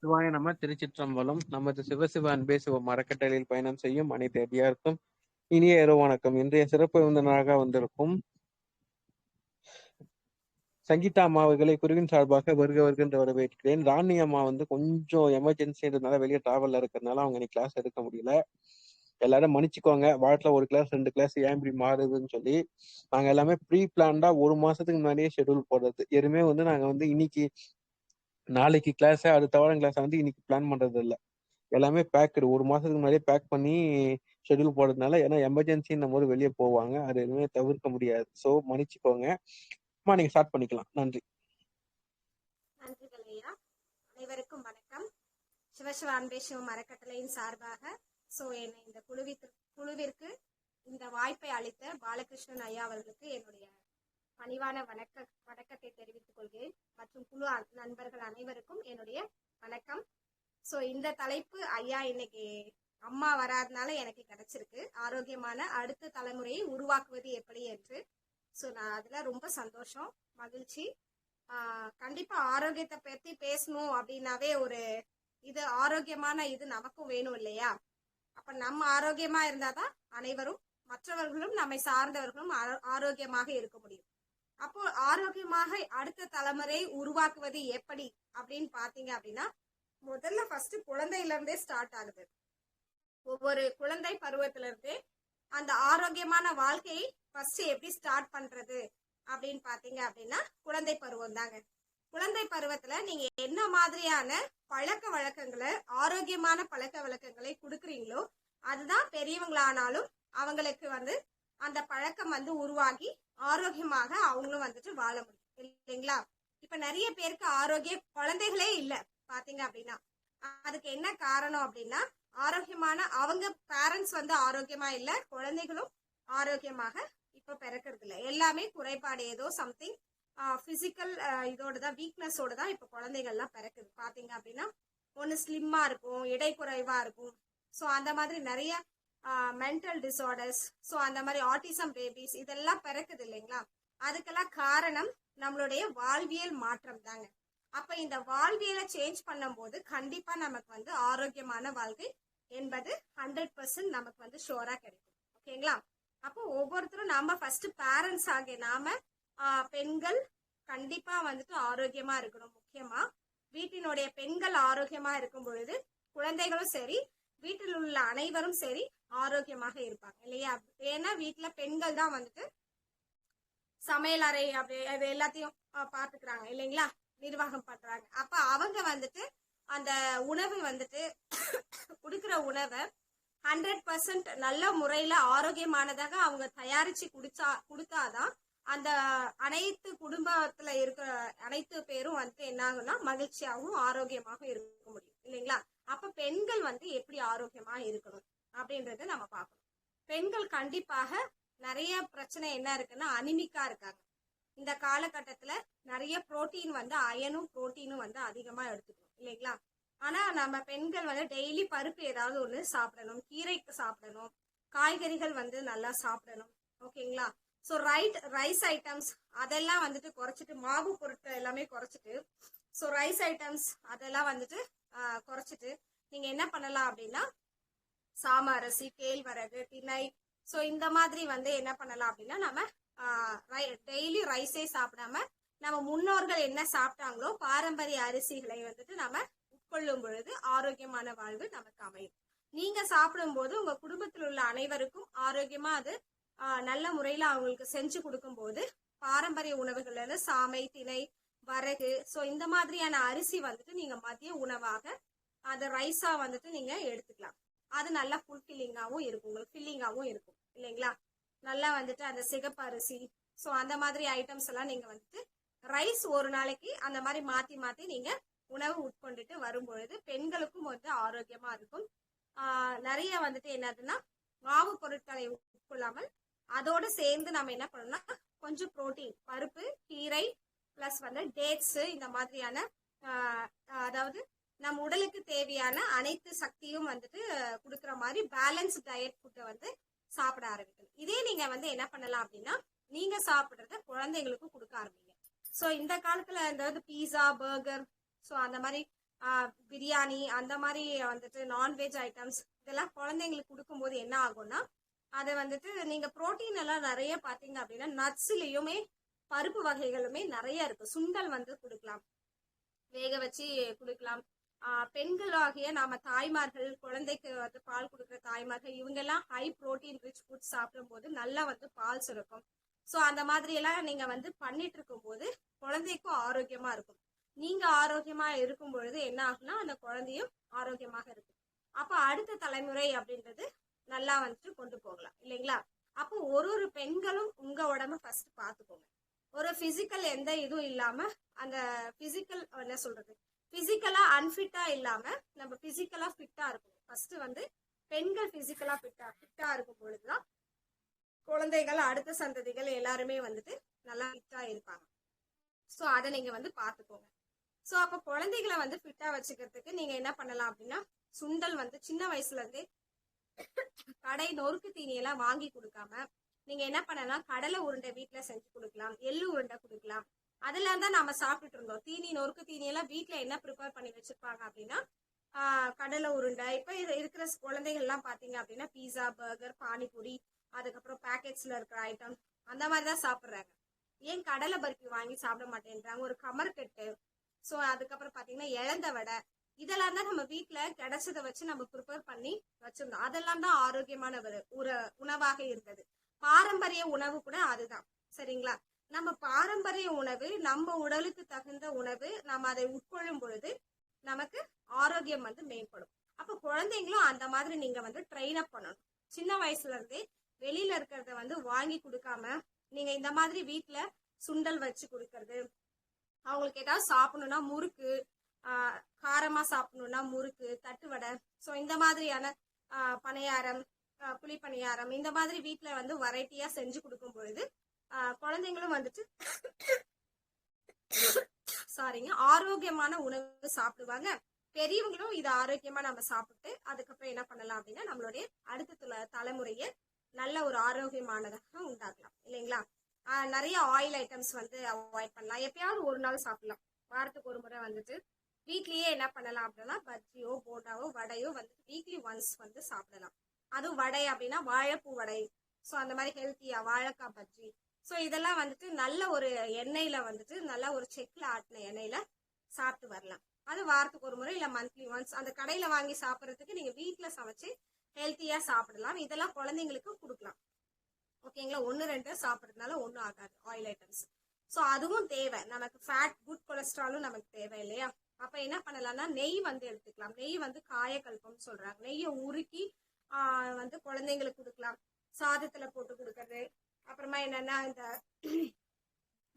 சிவாய நம்ம திருச்சிற்றம்பலம். நமது சிவசிவ அன்பே சிவம் அறக்கட்டளையில் பயணம் செய்யும் அனைத்து அடியாருக்கும் இனிய இரவு வணக்கம். இன்றைய சிறப்பு விருந்தினராக வந்திருக்கும் சங்கீதா அம்மா அவர்களை குருவின் சார்பாக வருக வருகின்ற வரவேற்கிறேன். ராணி அம்மா கொஞ்சம் எமர்ஜென்சின்றதுனால வெளியே டிராவல்ல இருக்கிறதுனால அவங்க இன்னைக்கு கிளாஸ் எடுக்க முடியல. எல்லாரும் மன்னிச்சுக்கோங்க. வாரத்துல ஒரு கிளாஸ் 2 கிளாஸ் ஏன் இப்படி மாறுதுன்னு சொல்லி நாங்க எல்லாமே ப்ரீ பிளான்டா 1 மாசத்துக்கு முன்னாடியே ஷெட்யூல் போடுறது. எதுவுமே நாங்க இன்னைக்கு நாளைக்கு கிளாஸ் அடுத்த வாரம் கிளாஸ் இன்னைக்கு பிளான் பண்றது இல்ல. எல்லாமே பேக்கடு 1 மாசத்துக்கு முன்னாடியே பேக் பண்ணி ஷெட்யூல் போடுறதுனால, ஏன்னா எமர்ஜென்சின்னும் போது வெளியே போவாங்க. அது எதுவுமே தவிர்க்க முடியாது. ஸோ மன்னிச்சுக்கோங்க. அம்மா நீங்க ஸ்டார்ட் பண்ணிக்கலாம். நன்றி. நன்றிகள் ஐயா. அனைவருக்கும் வணக்கம். சிவசிவ அன்பே சிவம் அறக்கட்டளையின் சார்பாக என்னை இந்த குழுவிற்கு இந்த வாய்ப்பை அளித்த பாலகிருஷ்ணன் ஐயா அவர்களுக்கு என்னுடைய பணிவான வணக்கத்தை தெரிவித்துக் கொள்கிறேன். மற்றும் குழு நண்பர்கள் அனைவருக்கும் என்னுடைய வணக்கம். இந்த தலைப்பு ஐயா இன்னைக்கு அம்மா வராதனால எனக்கு கிடைச்சிருக்கு. ஆரோக்கியமான அடுத்த தலைமுறையை உருவாக்குவது எப்படி என்று. நான் அதுல ரொம்ப சந்தோஷம், மகிழ்ச்சி. கண்டிப்பா ஆரோக்கியத்தை பத்தி பேசணும் அப்படின்னாவே இது ஆரோக்கியமான இது நமக்கும் வேணும் இல்லையா? அப்ப நம்ம ஆரோக்கியமா இருந்தாதான் அனைவரும் மற்றவர்களும் நம்மை சார்ந்தவர்களும் ஆரோக்கியமாக இருக்க முடியும். அப்போ ஆரோக்கியமாக அடுத்த தலைமுறை உருவாக்குவது எப்படி அப்படின்னு பாத்தீங்க அப்படின்னா, முதல்ல ஃபர்ஸ்ட் குழந்தையில இருந்தே ஸ்டார்ட் ஆகுது. ஒவ்வொரு குழந்தை பருவத்தில இருந்தே அந்த ஆரோக்கியமான வாழ்க்கையை ஃபர்ஸ்ட் எப்படி ஸ்டார்ட் பண்றது அப்படின்னு பாத்தீங்க அப்படின்னா குழந்தை பருவம் தாங்க. குழந்தை பருவத்துல நீங்க என்ன மாதிரியான பழக்க வழக்கங்களை, ஆரோக்கியமான பழக்க வழக்கங்களை கொடுக்குறீங்களோ அதுதான் பெரியவங்களானாலும் அவங்களுக்கு அந்த பழக்கம் உருவாகி ஆரோக்கியமாக அவங்களும் வாழ முடியும் இல்லைங்களா? இப்ப நிறைய பேருக்கு ஆரோக்கிய குழந்தைகளே இல்ல பாத்தீங்க அப்படின்னா. அதுக்கு என்ன காரணம் அப்படின்னா, ஆரோக்கியமான அவங்க பேரண்ட்ஸ் ஆரோக்கியமா இல்ல, குழந்தைகளும் ஆரோக்கியமாக இப்ப பிறக்கிறது இல்ல. எல்லாமே குறைபாடு, ஏதோ சம்திங் பிசிக்கல் இதோடதான், வீக்னஸோட தான் இப்ப குழந்தைகள்லாம் பிறக்குது பாத்தீங்க அப்படின்னா. ஒண்ணு ஸ்லிம்மா இருக்கும், எடை குறைவா இருக்கும். அந்த மாதிரி நிறைய மென்டல் டிசார்டர்ஸ், அந்த மாதிரி ஆட்டிசம் பேபிஸ் இதெல்லாம் பிறக்குது இல்லைங்களா? அதுக்கெல்லாம் காரணம் நம்மளுடைய வாழ்வியல் மாற்றம் தாங்க. அப்ப இந்த வாழ்வியலை சேஞ்ச் பண்ணும் போது கண்டிப்பா நமக்கு ஆரோக்கியமான வாழ்க்கை என்பது 100% நமக்கு ஷோரா கிடைக்கும். ஓகேங்களா? அப்போ ஒவ்வொருத்தரும் நாம ஃபர்ஸ்ட் பேரண்ட்ஸ் ஆகிய நாம பெண்கள் கண்டிப்பா ஆரோக்கியமா இருக்கணும். முக்கியமா வீட்டினுடைய பெண்கள் ஆரோக்கியமா இருக்கும் பொழுது குழந்தைகளும் சரி, வீட்டில் உள்ள அனைவரும் சரி ஆரோக்கியமாக இருப்பாங்க இல்லையா? ஏன்னா வீட்டுல பெண்கள் தான் சமையல் அறை அப்படி எல்லாத்தையும் பாத்துக்கிறாங்க இல்லைங்களா, நிர்வாகம் பண்றாங்க. அப்ப அவங்க அந்த உணவு குடுக்கிற உணவை 100% நல்ல முறையில ஆரோக்கியமானதாக அவங்க தயாரிச்சு குடுத்தாதான் அந்த அனைத்து குடும்பத்துல இருக்கிற அனைத்து பேரும் என்ன ஆகும்னா மகிழ்ச்சியாகவும் ஆரோக்கியமாகவும் இருக்க முடியும் இல்லைங்களா? அப்ப பெண்கள் எப்படி ஆரோக்கியமா இருக்கணும் அப்படின்றத நம்ம பார்க்கணும். பெண்கள் கண்டிப்பாக நிறைய பிரச்சனை என்ன இருக்குன்னா அனிமிக்கா இருக்காங்க. இந்த காலகட்டத்துல நிறைய புரோட்டீன் அயனும் புரோட்டீனும் அதிகமா எடுத்துக்கணும் இல்லைங்களா? ஆனா நம்ம பெண்கள் டெய்லி பருப்பு ஏதாவது ஒண்ணு சாப்பிடணும், கீரை சாப்பிடணும், காய்கறிகள் நல்லா சாப்பிடணும். ஓகேங்களா? ரைஸ் ஐட்டம்ஸ் அதெல்லாம் குறைச்சிட்டு, மாவு பொருட்கள் எல்லாமே குறைச்சிட்டு, ரைஸ் ஐட்டம்ஸ் அதெல்லாம் குறைச்சிட்டு நீங்க என்ன பண்ணலாம் அப்படின்னா, சாமரிசி, கேழ்வரகு, திணை, இந்த மாதிரி என்ன பண்ணலாம் அப்படின்னா, நம்ம டெய்லி ரைஸே சாப்பிடாம நம்ம முன்னோர்கள் என்ன சாப்பிட்டாங்களோ பாரம்பரிய அரிசிகளை நம்ம உட்கொள்ளும் பொழுது ஆரோக்கியமான வாழ்வு நமக்கு அமையும். நீங்க சாப்பிடும் போது உங்க குடும்பத்தில் உள்ள அனைவருக்கும் ஆரோக்கியமா அது நல்ல முறையில அவங்களுக்கு செஞ்சு கொடுக்கும் போது பாரம்பரிய உணவுகள்ல சாமை, திணை, வரகு, இந்த மாதிரியான அரிசி நீங்க மதிய உணவாக அதை ரைஸா நீங்க எடுத்துக்கலாம். அது நல்லா ஃபுல்ஃபில்லிங்காவும் இருக்கும், உங்களுக்கு ஃபில்லிங்காவும் இருக்கும் இல்லைங்களா? நல்லா அந்த சிகப்பு அரிசி, அந்த மாதிரி ஐட்டம்ஸ் எல்லாம் நீங்க ரைஸ் ஒரு நாளைக்கு அந்த மாதிரி மாத்தி மாத்தி நீங்க உணவு உட்கொண்டுட்டு வரும்பொழுது பெண்களுக்கும் ஆரோக்கியமா இருக்கும். நிறைய என்னதுன்னா மாவு பொருட்களை உட்கொள்ளாமல் அதோடு சேர்ந்து நம்ம என்ன பண்ணணும்னா கொஞ்சம் புரோட்டீன், பருப்பு, கீரை பிளஸ் டேட்ஸ், இந்த மாதிரியான அதாவது நம்ம உடலுக்கு தேவையான அனைத்து சக்தியும் கொடுக்குற மாதிரி பேலன்ஸ் டயட் ஃபுட்டை சாப்பிட ஆரம்பிக்கணும். இதே நீங்க என்ன பண்ணலாம் அப்படின்னா, நீங்க சாப்பிடுறத குழந்தைங்களுக்கும் கொடுக்க ஆரம்பிங்க. இந்த காலத்துல இந்த பீஸா, பர்கர், அந்த மாதிரி பிரியாணி அந்த மாதிரி வந்துட்டு நான்வெஜ் ஐட்டம்ஸ் இதெல்லாம் குழந்தைங்களுக்கு கொடுக்கும்போது என்ன ஆகும்னா அதை வந்துட்டு நீங்க புரோட்டீன் எல்லாம் நிறைய பாத்தீங்க அப்படின்னா நட்ஸ்லயுமே பருப்பு வகைகளுமே நிறைய இருக்கு. சுண்டல் வந்து கொடுக்கலாம், வேக வச்சு கொடுக்கலாம். பெண்களாகிய நாம தாய்மார்கள், குழந்தைக்கு வந்து பால் கொடுக்குற தாய்மார்கள், இவங்க எல்லாம் ஹை புரோட்டீன் ரிச் ஃபுட் சாப்பிடும் போது நல்லா வந்து பால் சுரக்கும். ஸோ அந்த மாதிரி எல்லாம் நீங்க வந்து பண்ணிட்டு இருக்கும் போது குழந்தைக்கும் ஆரோக்கியமா இருக்கும். நீங்க ஆரோக்கியமா இருக்கும் பொழுது என்ன ஆகும்னா அந்த குழந்தையும் ஆரோக்கியமாக இருக்கும். அப்ப அடுத்த தலைமுறை அப்படின்றது நல்லா வந்துட்டு கொண்டு போகலாம் இல்லைங்களா? அப்போ ஒரு பெண்களும் உங்க உடம்ப ஃபர்ஸ்ட் பாத்துக்கோங்க. ஒரு பிசிக்கல் எந்த இதுவும் இல்லாம அந்த பிசிக்கல் என்ன சொல்றது பிசிக்கலா அன்ஃபிட்டா இல்லாம நம்ம பிசிக்கலா ஃபிட்டா இருக்கணும். ஃபர்ஸ்ட் வந்து பெண்கள் பிசிக்கலா ஃபிட்டா இருக்கும் பொழுதுதான் குழந்தைகள் அடுத்த சந்ததிகள் எல்லாருமே வந்துட்டு நல்லா ஃபிட்டா இருப்பாங்க. ஸோ அதை நீங்க வந்து பாத்துக்கோங்க. ஸோ அப்ப குழந்தைகளை வந்து ஃபிட்டா வச்சுக்கிறதுக்கு நீங்க என்ன பண்ணலாம் அப்படின்னா சுண்டல் வந்து சின்ன வயசுல இருந்தே கடை நொறுக்கு தீனியெல்லாம் வாங்கி கொடுக்காம நீங்க என்ன பண்ணலாம், கடலை உருண்டை வீட்டுல செஞ்சு கொடுக்கலாம், எள்ளு உருண்டை கொடுக்கலாம். அதெல்லாம் தான் நாம சாப்பிட்டுட்டு இருந்தோம். தீனி நொறுக்கு தீனியெல்லாம் வீட்டுல என்ன ப்ரிப்பேர் பண்ணி வச்சிருப்பாங்க அப்படின்னா கடலை உருண்டை. இப்ப இருக்கிற குழந்தைகள் எல்லாம் பாத்தீங்க அப்படின்னா பீஸா, பர்கர், பானிபூரி, அதுக்கப்புறம் பேக்கெட்ஸ்ல இருக்கிற ஐட்டம் அந்த மாதிரிதான் சாப்பிடுறாங்க. ஏன் கடலை பருப்பி வாங்கி சாப்பிட மாட்டேன்றாங்க, ஒரு கமர்கட்டு, ஸோ அதுக்கப்புறம் பாத்தீங்கன்னா இழந்த வடை, இதெல்லாம் தான் நம்ம வீட்டுல கிடைச்சதை வச்சு நம்ம ப்ரிப்பேர் பண்ணி வச்சிருந்தோம். அதெல்லாம் தான் ஆரோக்கியமான உணவாக இருந்தது. பாரம்பரிய உணவு கூட அதுதான். சரிங்களா? நம்ம பாரம்பரிய உணவு, நம்ம உடலுக்கு தகுந்த உணவு, நம்ம அதை உட்கொள்ளும் பொழுது நமக்கு ஆரோக்கியம் வந்து மேம்படும். அப்ப குழந்தைங்களும் அந்த மாதிரி நீங்க வந்து ட்ரெயின் அப் பண்ணணும். சின்ன வயசுல இருந்தே வெளியில இருக்கிறத வந்து வாங்கி கொடுக்காம நீங்க இந்த மாதிரி வீட்டுல சுண்டல் வச்சு கொடுக்கறது, அவங்களுக்கு ஏதாவது சாப்பிடணும்னா முறுக்கு, காரமா சாப்பிடணும்னா முறுக்கு, தட்டுவடை, ஸோ இந்த மாதிரியான பணியாரம், புளி பணியாரம், இந்த மாதிரி வீட்டுல வந்து வெரைட்டியா செஞ்சு கொடுக்கும் பொழுது குழந்தைங்களும் வந்துட்டு சாரிங்க ஆரோக்கியமான உணவு சாப்பிடுவாங்க. பெரியவங்களும் இது ஆரோக்கியமா நம்ம சாப்பிட்டு அதுக்கப்புறம் என்ன பண்ணலாம் அப்படின்னா நம்மளுடைய அடுத்த தலைமுறையை நல்ல ஒரு ஆரோக்கியமானதாக உண்டாக்கலாம் இல்லைங்களா? நிறைய ஆயில் ஐட்டம்ஸ் வந்து அவாய்ட் பண்ணலாம். எப்பயாவது ஒரு நாள் சாப்பிடலாம். வாரத்துக்கு ஒரு முறை வந்துட்டு வீட்லயே என்ன பண்ணலாம் அப்படின்னா பஜ்ஜியோ போண்டாவோ வடையோ வந்து வீக்லி ஒன்ஸ் வந்து சாப்பிடலாம். அதுவும் வடை அப்படின்னா வாழைப்பூ வடை, ஸோ அந்த மாதிரி ஹெல்த்தியா வாழைக்காய் பஜ்ஜி, ஸோ இதெல்லாம் வந்துட்டு நல்ல ஒரு எண்ணெயில வந்துட்டு நல்ல ஒரு செக்ல ஆட்டின எண்ணெயில சாப்பிட்டு வரலாம். அது வாரத்துக்கு ஒரு முறை இல்ல மந்த்லி ஒன்ஸ். அந்த கடையில வாங்கி சாப்பிட்றதுக்கு நீங்க வீட்டுல சமைச்சு ஹெல்த்தியா சாப்பிடலாம். இதெல்லாம் குழந்தைங்களுக்கு கொடுக்கலாம். ஓகேங்களா? 1-2 சாப்பிட்றதுனால ஒன்றும் ஆகாது ஆயில் ஐட்டம்ஸ். ஸோ அதுவும் தேவை நமக்கு. ஃபேட், குட் கொலஸ்ட்ராலும் நமக்கு தேவை இல்லையா? அப்ப என்ன பண்ணலாம்னா நெய் வந்து எடுத்துக்கலாம். நெய் வந்து காயக்கல்பம் சொல்றாங்க. நெய்யை உருக்கி வந்து குழந்தைங்களுக்கு கொடுக்கலாம். சாதத்துல போட்டு கொடுக்கறது. அப்புறமா என்னன்னா இந்த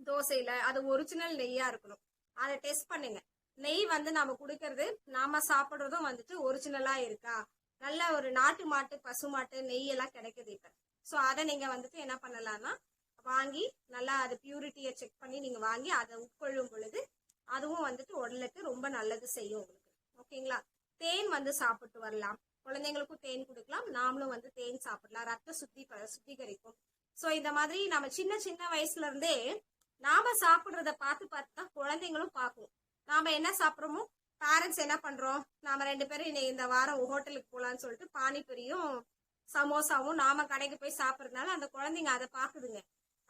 தோசையில அது ஒரிஜினல் நெய்யா இருக்கணும். அதை டெஸ்ட் பண்ணுங்க. நெய் வந்து நம்ம கொடுக்கறது நாம சாப்பிடுறதும் வந்துட்டு ஒரிஜினலா இருக்கா, நல்ல ஒரு நாட்டு மாட்டு பசு மாட்டு நெய் எல்லாம் கிடைக்குது இப்ப. ஸோ அதை நீங்க வந்துட்டு என்ன பண்ணலாம்னா வாங்கி நல்லா அது பியூரிட்டியை செக் பண்ணி நீங்க வாங்கி அதை உட்கொள்ளும் பொழுது அதுவும் வந்துட்டு உடலுக்கு ரொம்ப நல்லது செய்யும் உங்களுக்கு. ஓகேங்களா? தேன் வந்து சாப்பிட்டு வரலாம். குழந்தைங்களுக்கும் தேன் கொடுக்கலாம், நாமளும் வந்து தேன் சாப்பிடலாம். ரத்த சுத்திகரிக்கும். ஸோ இந்த மாதிரி நம்ம சின்ன வயசுல இருந்தே நாம சாப்பிடுறத பார்த்து தான் குழந்தைங்களும் பார்க்கும். நாம என்ன சாப்பிட்றோமோ பேரண்ட்ஸ் என்ன பண்றோம், நாம 2 பேரும் இந்த வாரம் ஹோட்டலுக்கு போலான்னு சொல்லிட்டு பானிபூரியும் சமோசாவும் நாம கடைக்கு போய் சாப்பிட்றதுனால அந்த குழந்தைங்க அதை பாக்குதுங்க.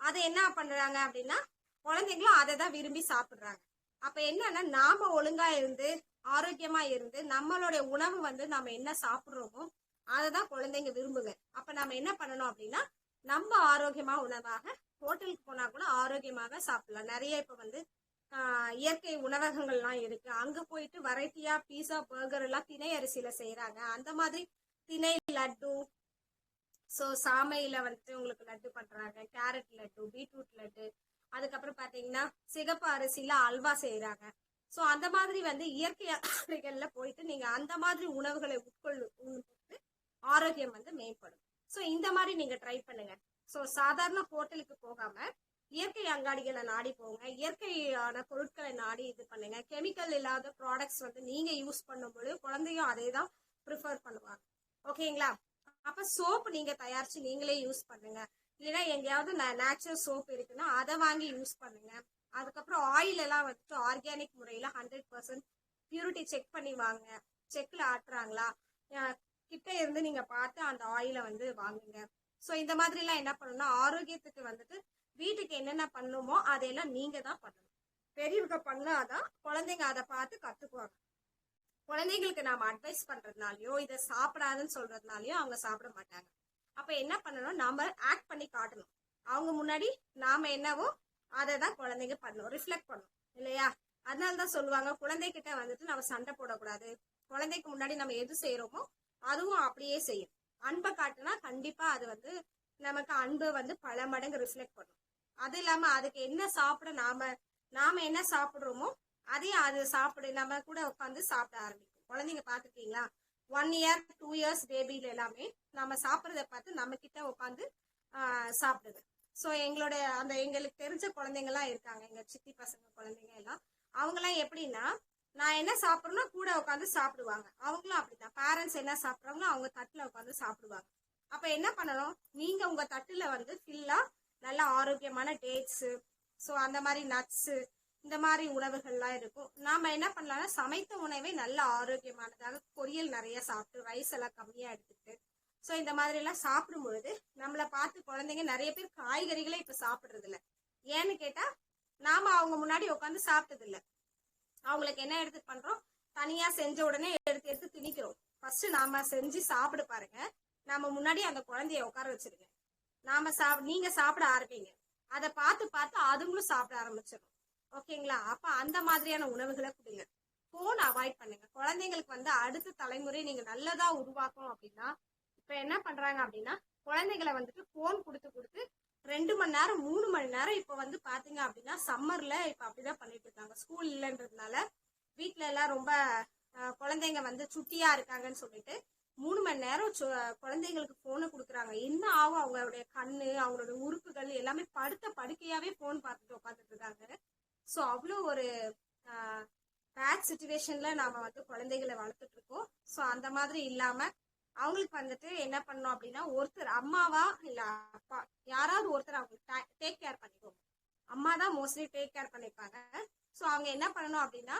அதை என்ன பண்றாங்க அப்படின்னா குழந்தைங்களும் அதை தான் விரும்பி சாப்பிடுறாங்க. அப்ப என்னன்னா நாம ஒழுங்கா இருந்து ஆரோக்கியமா இருந்து நம்மளுடைய உணவு வந்து நாம என்ன சாப்பிடுறோமோ அததான் குழந்தைங்க விரும்புங்க. அப்ப நம்ம என்ன பண்ணணும் அப்படின்னா நம்ம ஆரோக்கியமா உணவாக ஹோட்டலுக்கு போனா கூட ஆரோக்கியமாக சாப்பிடலாம். நிறைய இப்ப வந்து இயற்கை உணவகங்கள்லாம் இருக்கு. அங்க போயிட்டு வெரைட்டியா பீஸா, பர்கர் எல்லாம் திணை அரிசியில செய்யறாங்க. அந்த மாதிரி திணை லட்டு, ஸோ சாமையில வந்துட்டு உங்களுக்கு லட்டு பண்றாங்க, கேரட் லட்டு, பீட்ரூட் லட்டு, அதுக்கப்புறம் பாத்தீங்கன்னா சிகப்பு அரிசியில அல்வா செய்யறாங்க. ஸோ அந்த மாதிரி வந்து இயற்கைகள்ல போயிட்டு நீங்க அந்த மாதிரி உணவுகளை உட்கொள்ளும் ஆரோக்கியம் வந்து மேம்படும். ஸோ இந்த மாதிரி நீங்க ட்ரை பண்ணுங்க. ஸோ சாதாரண ஹோட்டலுக்கு போகாம இயற்கை அங்காடிகளை நாடி போங்க. இயற்கையான பொருட்களை நாடி இது பண்ணுங்க. கெமிக்கல் இல்லாத ப்ராடக்ட்ஸ் வந்து நீங்க யூஸ் பண்ணும்போது குழந்தையும் அதே தான் ப்ரிஃபர் பண்ணுவாங்க. ஓகேங்களா? அப்ப சோப் நீங்க தயாரிச்சு நீங்களே யூஸ் பண்ணுங்க. இல்லைன்னா எங்கேயாவது நேச்சுரல் சோப் இருக்குன்னா அதை வாங்கி யூஸ் பண்ணுங்க. அதுக்கப்புறம் ஆயில் எல்லாம் வந்துட்டு ஆர்கானிக் முறையில 100% பியூரிட்டி செக் பண்ணி வாங்க. செக்ல ஆட்டுறாங்களா, கிட்ட இருந்து நீங்க பார்த்து அந்த ஆயிலை வந்து வாங்குங்க. ஸோ இந்த மாதிரிலாம் என்ன பண்ணணும்னா, ஆரோக்கியத்துக்கு வந்துட்டு வீட்டுக்கு என்னென்ன பண்ணணுமோ அதையெல்லாம் நீங்க தான் பண்ணணும். பெரியவங்க பண்ணாதான் குழந்தைங்க அதை பார்த்து கத்துக்குவாங்க. குழந்தைங்களுக்கு நாம அட்வைஸ் பண்றதுனாலயோ இதை சாப்பிடாதுன்னு சொல்றதுனாலயோ அவங்க சாப்பிட மாட்டாங்க. அப்ப என்ன பண்ணணும், நாம ஆக்ட் பண்ணி காட்டணும். அவங்க முன்னாடி நாம என்னவோ அதை தான் குழந்தைங்க பண்ணணும், ரிஃப்ளெக்ட் பண்ணணும் இல்லையா? அதனாலதான் சொல்லுவாங்க, குழந்தைகிட்ட வந்துட்டு நம்ம சண்டை போடக்கூடாது. குழந்தைக்கு முன்னாடி நம்ம எது செய்யறோமோ அதுவும் அப்படியே செய்யும். அன்பை காட்டுனா கண்டிப்பா அது வந்து நமக்கு அன்பு வந்து பல மடங்கு ரிஃப்ளெக்ட் பண்ணும். அது இல்லாம அதுக்கு என்ன சாப்பிட நாம என்ன சாப்பிடுறோமோ அதையும் அது சாப்பிடு நம்ம கூட உட்காந்து சாப்பிட ஆரம்பிக்கும். குழந்தைங்க பாத்துருக்கீங்களா? 1 year 2 years பேபில எல்லாமே நம்ம சாப்பிட்றத பார்த்து நம்ம கிட்ட உட்காந்து சாப்பிடுது. ஸோ எங்களுக்கு தெரிஞ்ச குழந்தைங்க எல்லாம் இருக்காங்க, எங்க சித்தி பசங்க குழந்தைங்க எல்லாம். அவங்க எல்லாம் எப்படின்னா, நான் என்ன சாப்பிட்றேன்னா கூட உட்காந்து சாப்பிடுவாங்க. அவங்களும் அப்படித்தான், பேரண்ட்ஸ் என்ன சாப்பிட்றாங்களோ அவங்க தட்டுல உட்காந்து சாப்பிடுவாங்க. அப்ப என்ன பண்ணணும், நீங்க உங்க தட்டுல வந்து ஃபுல்லா நல்ல ஆரோக்கியமான டேட்ஸ், ஸோ அந்த மாதிரி நட்ஸ், இந்த மாதிரி உணவுகள்லாம் இருக்கும். நாம என்ன பண்ணலாம்னா, சமைத்த உணவை நல்ல ஆரோக்கியமானதாக பொரியல் நிறைய சாப்பிட்டு ரைஸ் எல்லாம் கம்மியா எடுத்துக்கிட்டு, ஸோ இந்த மாதிரி எல்லாம் சாப்பிடும் பொழுது நம்மளை பார்த்து குழந்தைங்க நிறைய பேர் காய்கறிகளே இப்ப சாப்பிடுறது இல்லை. ஏன்னு கேட்டா, நாம அவங்க முன்னாடி உட்காந்து சாப்பிட்டது இல்லை. அவங்களுக்கு என்ன எடுத்து பண்றோம், தனியா செஞ்ச உடனே எடுத்து எடுத்து திணிக்கிறோம். ஃபர்ஸ்ட் நாம செஞ்சு சாப்பிட பாருங்க. நாம முன்னாடி அந்த குழந்தைய உட்கார வச்சிருங்க. நீங்க சாப்பிட ஆரம்பிங்க. அதை பார்த்து பார்த்து அதுங்களும் சாப்பிட ஆரம்பிச்சிடும். ஓகேங்களா? அப்ப அந்த மாதிரியான உணவுகளை கொடுங்க. போன் அவாய்ட் பண்ணுங்க. குழந்தைங்களுக்கு வந்து அடுத்த தலைமுறை நீங்க நல்லதா உருவாக்கணும் அப்படின்னா, இப்ப என்ன பண்றாங்க அப்படின்னா, குழந்தைகளை வந்துட்டு போன் கொடுத்து கொடுத்து 2 மணி நேரம் 3 மணி நேரம் இப்ப வந்து பாத்தீங்க அப்படின்னா சம்மர்ல இப்ப அப்படிதான் பண்ணிட்டு இருக்காங்க. ஸ்கூல் இல்லைன்றதுனால வீட்டுல எல்லாம் ரொம்ப குழந்தைங்க வந்து சுட்டியா இருக்காங்கன்னு சொல்லிட்டு 3 மணி நேரம் குழந்தைங்களுக்கு போனை கொடுக்குறாங்க. என்ன ஆகும், அவங்களுடைய கண்ணு, அவங்களோட உறுப்புகள் எல்லாமே படுக்கையாவே போன் பார்த்துட்டு உட்காந்துட்டு இருக்காங்க. ஸோ அவ்வளோ ஒரு பேட் சுச்சுவேஷன்ல நாம வந்து குழந்தைகளை வளர்த்துட்டு இருக்கோம். ஸோ அந்த மாதிரி இல்லாம அவங்களுக்கு வந்துட்டு என்ன பண்ணணும் அப்படின்னா, ஒருத்தர் அம்மாவா இல்ல அப்பா யாராவது ஒருத்தர் அவங்களுக்கு டேக் கேர் பண்ணிக்கோங்க. அம்மா தான் மோஸ்ட்லி டேக் கேர் பண்ணிப்பாங்க. ஸோ அவங்க என்ன பண்ணணும் அப்படின்னா,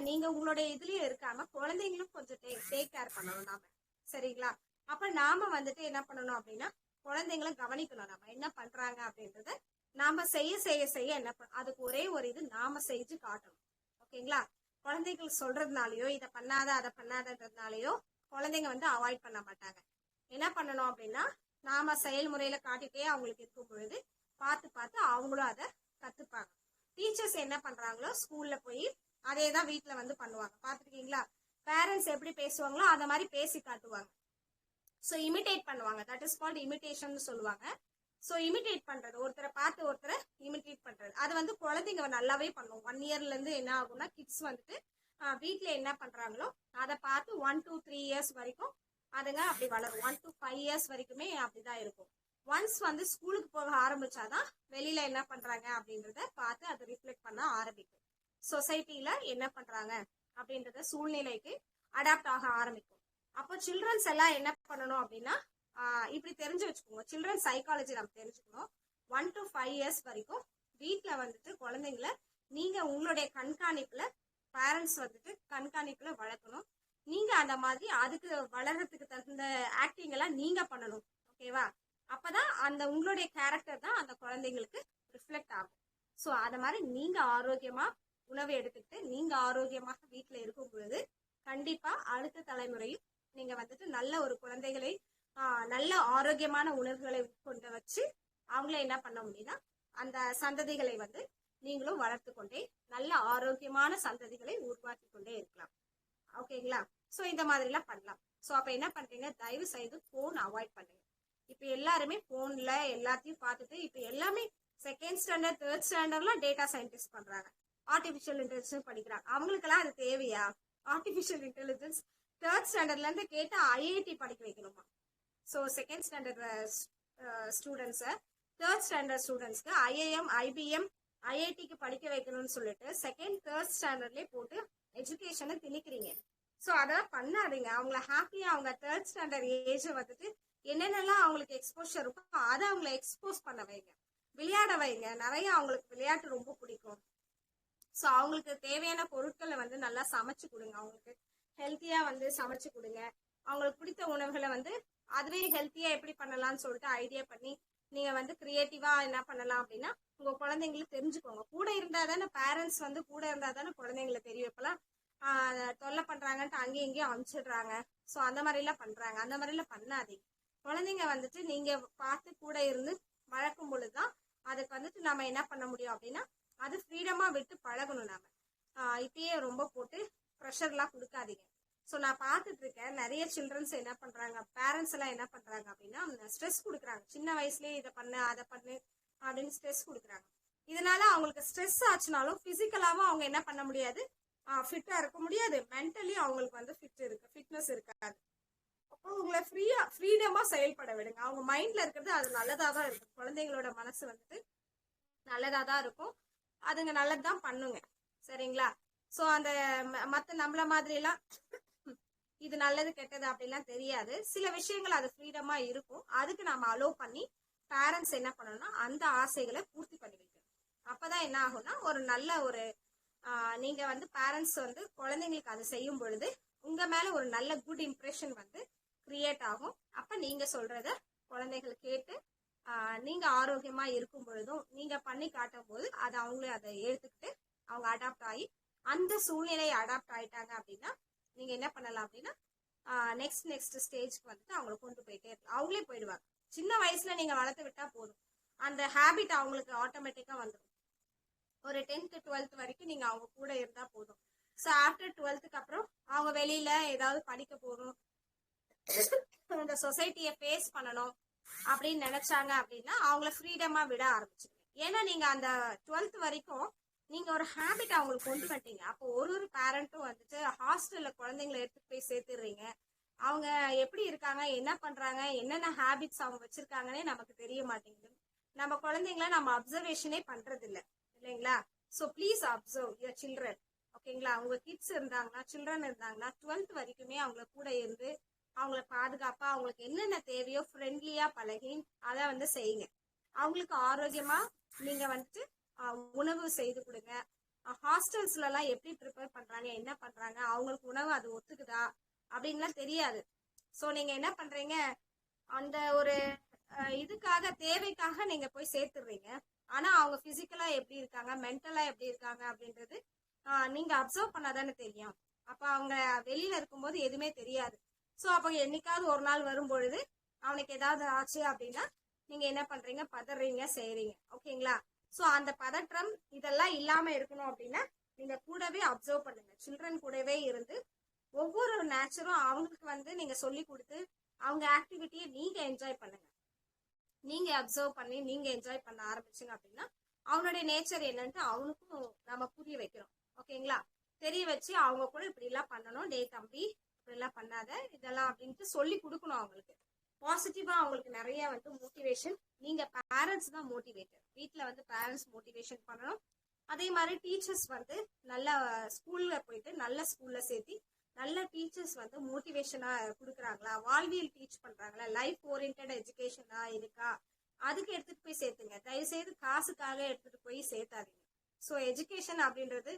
நீங்க உங்களுடைய இதுலயும் இருக்காம குழந்தைங்களும் கொஞ்சம் டேக் கேர் பண்ணணும் நாம. சரிங்களா? அப்ப நாம வந்துட்டு என்ன பண்ணணும் அப்படின்னா, குழந்தைங்களை கவனிக்கணும். நம்ம என்ன பண்றாங்க அப்படின்றத நாம செய்ய செய்ய செய்ய என்ன அதுக்கு ஒரே ஒரு இது நாம செஞ்சு காட்டணும். ஓகேங்களா? குழந்தைகள் சொல்றதுனாலயோ இதை பண்ணாத அதை பண்ணாதன்றதுனாலயோ குழந்தைங்க வந்து அவாய்ட் பண்ண மாட்டாங்க. என்ன பண்ணணும் அப்படின்னா, நாம செயல்முறையில காட்டிட்டே அவங்களுக்கு இருக்கும் பொழுது பார்த்து பார்த்து அவங்களும் அதை கத்துப்பாங்க. டீச்சர்ஸ் என்ன பண்றாங்களோ ஸ்கூல்ல போய் அதே தான் வீட்டுல வந்து பண்ணுவாங்க. பாத்துருக்கீங்களா? பேரண்ட்ஸ் எப்படி பேசுவாங்களோ அதை மாதிரி பேசி காட்டுவாங்க. ஸோ இமிடேட் பண்ணுவாங்க. தட் இஸ் கால்ட் இமிடேஷன் சொல்லுவாங்க. ஸோ இமிடேட் பண்றது, ஒருத்தரை பார்த்து ஒருத்தரை இமிடேட் பண்றது, அது வந்து குழந்தைங்க நல்லாவே பண்ணும். 1 yearல இருந்து என்ன ஆகும்னா, கிட்ஸ் வந்துட்டு வீட்டுல என்ன பண்றாங்களோ அதை பார்த்து 1 to 3 years வரைக்கும் அதுங்க அப்படி வளரும். 1 to 5 years வரைக்குமே அப்படிதான் இருக்கும். ஒன்ஸ் வந்து ஸ்கூலுக்கு போக ஆரம்பிச்சாதான் வெளியில என்ன பண்றாங்க அப்படின்றத பார்த்து அதை ரிஃப்ளெக்ட் பண்ண ஆரம்பிக்கும். சொசைட்டில என்ன பண்றாங்க அப்படின்றத சூழ்நிலைக்கு அடாப்ட் ஆக ஆரம்பிக்கும். அப்போ சில்ட்ரன்ஸ் எல்லாம் என்ன பண்ணணும் அப்படின்னா, இப்படி தெரிஞ்சு வச்சுக்கோங்க. சில்ட்ரன் சைக்காலஜி நம்ம தெரிஞ்சுக்கணும். 1 to 5 years வரைக்கும் வீட்டுல வந்துட்டு குழந்தைங்களை நீங்க உங்களுடைய கண்காணிப்புல, பேரண்ட்ஸ் வந்துட்டு கண்காணிப்புல வளர்க்கணும். நீங்க அந்த மாதிரி அதுக்கு வளர்றதுக்கு தகுந்த ஆக்டிங் எல்லாம் நீங்க பண்ணணும். ஓகேவா? அப்பதான் அந்த உங்களுடைய கேரக்டர் தான் அந்த குழந்தைங்களுக்கு ரிஃப்ளெக்ட் ஆகும். ஸோ அத மாதிரி நீங்க ஆரோக்கியமா உணவு எடுத்துக்கிட்டு நீங்க ஆரோக்கியமாக வீட்டுல இருக்கும் பொழுது கண்டிப்பா அடுத்த தலைமுறையும் நீங்க வந்துட்டு நல்ல ஒரு குழந்தைகளை நல்ல ஆரோக்கியமான உணவுகளை உட்கொண்டு வச்சு அவங்கள என்ன பண்ண முடியும்னா, அந்த சந்ததிகளை வந்து நீங்களும் வளர்த்து கொண்டே நல்ல ஆரோக்கியமான சந்ததிகளை உருவாக்கி கொண்டே இருக்கலாம். ஓகேங்களா? ஸோ இந்த மாதிரி எல்லாம் பண்ணலாம். ஸோ அப்ப என்ன பண்றீங்க, தயவு செய்து போன் அவாய்ட் பண்ணுங்க. இப்ப எல்லாருமே போன்ல எல்லாத்தையும் பார்த்துட்டு இப்ப எல்லாமே செகண்ட் ஸ்டாண்டர்ட் 3rd ஸ்டாண்டர்ட்லாம் டேட்டா சயின்டிஸ்ட் பண்றாங்க, ஆர்டிபிஷியல் இன்டெலிஜென்ஸ் படிக்கிறாங்க. அவங்களுக்கெல்லாம் அது தேவையா? ஆர்டிபிஷியல் இன்டெலிஜென்ஸ் 3rd ஸ்டாண்டர்ட்ல இருந்து கேட்டு ஐஐடி படிக்க வைக்கணுமா? ஸோ செகண்ட் ஸ்டாண்டர்ட் ஸ்டூடெண்ட்ஸை 3rd ஸ்டாண்டர்ட் ஸ்டூடெண்ட்ஸ்க்கு ஐஐஎம் ஐபிஎம் ஐஐடிக்கு படிக்க வைக்கணும்னு சொல்லிட்டு செகண்ட் 3rd ஸ்டாண்டர்ட்லேயே போட்டு எஜுகேஷனை திணிக்கிறீங்க. ஸோ அதெல்லாம் பண்ணாதீங்க. அவங்கள ஹாப்பியா அவங்க 3rd ஸ்டாண்டர்ட் ஏஜை வந்துட்டு என்னென்னலாம் அவங்களுக்கு எக்ஸ்போஷர் இருக்கோ அதை அவங்கள எக்ஸ்போஸ் பண்ண வைங்க, விளையாட வைங்க. நிறைய அவங்களுக்கு விளையாட்டு ரொம்ப பிடிக்கும். ஸோ அவங்களுக்கு தேவையான பொருட்களை வந்து நல்லா சமைச்சு கொடுங்க, அவங்களுக்கு ஹெல்த்தியா வந்து சமைச்சு கொடுங்க. அவங்களுக்கு பிடித்த உணவுகளை வந்து அதுவே ஹெல்த்தியா எப்படி பண்ணலாம்னு சொல்லிட்டு ஐடியா பண்ணி நீங்க வந்து கிரியேட்டிவா என்ன பண்ணலாம் அப்படின்னா உங்க குழந்தைங்களுக்கு தெரிஞ்சுக்கோங்க. கூட இருந்தா தானே பேரண்ட்ஸ் வந்து கூட இருந்தா தானே குழந்தைங்களை தெரிய வைப்பலாம். தொல்லை பண்றாங்கன்ட்டு அங்கேயும் இங்கேயும் அனுப்பிச்சிடுறாங்க. ஸோ அந்த மாதிரிலாம் பண்றாங்க, அந்த மாதிரிலாம் பண்ணாதீங்க. குழந்தைங்க வந்துட்டு நீங்க பார்த்து கூட இருந்து வளர்க்கும் பொழுதுதான் அதுக்கு வந்துட்டு நம்ம என்ன பண்ண முடியும் அப்படின்னா அது ஃப்ரீடமா விட்டு பழகணும். நாம இப்பயே ரொம்ப போட்டு ப்ரெஷர்லாம் கொடுக்காதீங்க. ஸோ நான் பார்த்துட்டு இருக்கேன் நிறைய சில்ட்ரன்ஸ் என்ன பண்றாங்க, பேரண்ட்ஸ் எல்லாம் என்ன பண்றாங்க அப்படின்னா ஸ்ட்ரெஸ் கொடுக்குறாங்க. சின்ன வயசுலயே இதை பண்ணு அதை பண்ணு அப்படின்னு ஸ்ட்ரெஸ் கொடுக்குறாங்க. இதனால அவங்களுக்கு ஸ்ட்ரெஸ் ஆச்சுனாலும் பிசிக்கலாவும் அவங்க என்ன பண்ண முடியாது, ஃபிட்டா இருக்க முடியாது. மென்டலி அவங்களுக்கு வந்து ஃபிட்னஸ் இருக்காது. அப்போ உங்களை ஃப்ரீடமா செயல்பட விடுங்க. அவங்க மைண்ட்ல இருக்கிறது அது நல்லதா தான் இருக்கும். குழந்தைங்களோட மனசு வந்துட்டு நல்லதா தான் இருக்கும், அதுங்க நல்லதுதான் பண்ணுங்க. சரிங்களா? ஸோ அந்த மற்ற நம்மள மாதிரி எல்லாம் இது நல்லது கெட்டது அப்படிலாம் தெரியாது. சில விஷயங்கள் அது ஃப்ரீடமா இருக்கும். அதுக்கு நம்ம அலோவ் பண்ணி பேரண்ட்ஸ் என்ன பண்ணணும்னா அந்த ஆசைகளை பூர்த்தி பண்ணி வைக்கணும். அப்பதான் என்ன ஆகும்னா ஒரு நல்ல ஒரு நீங்க வந்து பேரண்ட்ஸ் வந்து குழந்தைங்களுக்கு அதை செய்யும் பொழுது உங்க மேல ஒரு நல்ல குட் இம்ப்ரெஷன் வந்து கிரியேட் ஆகும். அப்ப நீங்க சொல்றத குழந்தைகள் கேட்டு நீங்க ஆரோக்கியமா இருக்கும் பொழுதும் நீங்க பண்ணி காட்டும் போது அது அவங்களே அதை எடுத்துக்கிட்டு அவங்க அடாப்ட் ஆகி அந்த சூழ்நிலையை அடாப்ட் ஆயிட்டாங்க அப்படின்னா நீங்க என்ன பண்ணலாம் அப்படின்னா நெக்ஸ்ட் ஸ்டேஜ்க்கு வந்துட்டு அவங்களை கொண்டு போயிட்டே இருக்கலாம். அவங்களே போயிடுவாங்க. சின்ன வயசுல நீங்க வளர்த்து விட்டா போதும், அந்த ஹேபிட் அவங்களுக்கு ஆட்டோமேட்டிக்கா வந்துடும். ஒரு 10th 12th வரைக்கும் நீங்க அவங்க கூட இருந்தா போதும். ஸோ ஆஃப்டர் 12th அப்புறம் அவங்க வெளியில ஏதாவது படிக்க போகணும், இந்த சொசைட்டியை ஃபேஸ் பண்ணணும் அப்படின்னு நினைச்சாங்க அப்படின்னா அவங்கள ஃப்ரீடமா விட ஆரம்பிச்சிருங்க. ஏன்னா நீங்க அந்த 12th வரைக்கும் நீங்க ஒரு ஹேபிட் அவங்களுக்கு கொண்டு வந்துட்டீங்க. அப்போ ஒரு பேரண்ட்டும் வந்துட்டு ஹாஸ்டல்ல குழந்தைங்களை எடுத்துட்டு போய் சேர்த்துடுறீங்க. அவங்க எப்படி இருக்காங்க, என்ன பண்றாங்க, என்னென்ன ஹேபிட்ஸ் அவங்க வச்சிருக்காங்கன்னே நமக்கு தெரிய மாட்டேங்குது. நம்ம குழந்தைங்கள நம்ம அப்சர்வேஷனே பண்றது இல்லை இல்லைங்களா? So please observe your children. ஓகேங்களா? அவங்க கிட்ஸ் இருந்தாங்கன்னா சில்ட்ரன் இருந்தாங்கன்னா 12th வரைக்குமே அவங்கள கூட இருந்து அவங்கள பாதுகாப்பா அவங்களுக்கு என்னென்ன தேவையோ ஃப்ரெண்ட்லியா பழகி அதை வந்து செய்யுங்க. அவங்களுக்கு ஆரோக்கியமா நீங்க வந்துட்டு உணவு செய்து கொடுங்க. ஹாஸ்டல்ஸ்ல எல்லாம் எப்படி ப்ரிப்பேர் பண்றாங்க, என்ன பண்றாங்க, அவங்களுக்கு உணவு அது ஒத்துக்குதா அப்படின்லாம் தெரியாது. ஸோ நீங்க என்ன பண்றீங்க, அந்த ஒரு இதுக்காக தேவைக்காக நீங்க போய் சேர்த்துடுறீங்க. ஆனா அவங்க பிசிக்கலா எப்படி இருக்காங்க, மென்டலா எப்படி இருக்காங்க அப்படின்றது நீங்க அப்சர்வ் பண்ணாதானே தெரியும். அப்ப அவங்க வெளியில இருக்கும்போது எதுவுமே தெரியாது. ஸோ அப்போ என்னைக்காவது ஒரு நாள் வரும் பொழுது அவனுக்கு ஏதாவது ஆச்சு அப்படின்னா நீங்க என்ன பண்றீங்க, பதறீங்க, செய்றீங்க. ஓகேங்களா? ஸோ அந்த பதற்றம் இதெல்லாம் இல்லாம இருக்கணும் அப்படின்னா நீங்க கூடவே அப்சர்வ் பண்ணுங்க. சில்ட்ரன் கூடவே இருந்து ஒவ்வொரு நேச்சரும் அவங்களுக்கு வந்து நீங்க சொல்லி கொடுத்து அவங்க ஆக்டிவிட்டியை நீங்க என்ஜாய் பண்ணுங்க. நீங்க அப்சர்வ் பண்ணி நீங்க என்ஜாய் பண்ண ஆரம்பிச்சுங்க அப்படின்னா அவனுடைய நேச்சர் என்னன்ட்டு அவனுக்கும் நம்ம புரிய வைக்கிறோம். ஓகேங்களா? தெரிய வச்சு அவங்க கூட இப்படி எல்லாம் பண்ணணும், டே தம்பி இப்படி எல்லாம் பண்ணாத இதெல்லாம் அப்படின்ட்டு சொல்லி கொடுக்கணும். அவங்களுக்கு பாசிட்டிவா அவங்களுக்கு நிறைய வந்து மோட்டிவேஷன். நீங்க பேரண்ட்ஸ் தான் மோட்டிவேட்டர். வீட்டுல வந்து பேரண்ட்ஸ் மோட்டிவேஷன் பண்ணணும். அதே மாதிரி டீச்சர்ஸ் வந்து நல்ல ஸ்கூல்ல போயிட்டு நல்ல ஸ்கூல்ல சேர்த்தி நல்ல டீச்சர்ஸ் வந்து மோட்டிவேஷனா கொடுக்குறாங்களா, வாழ்வியல் டீச் பண்றாங்களா, லைஃப் ஓரியன்டட் எஜுகேஷனா இருக்கா, அதுக்கு எடுத்துட்டு போய் சேர்த்துங்க. தயவுசெய்து காசுக்காக எடுத்துட்டு போய் சேர்த்தாதீங்க. ஸோ எஜுகேஷன் அப்படின்றது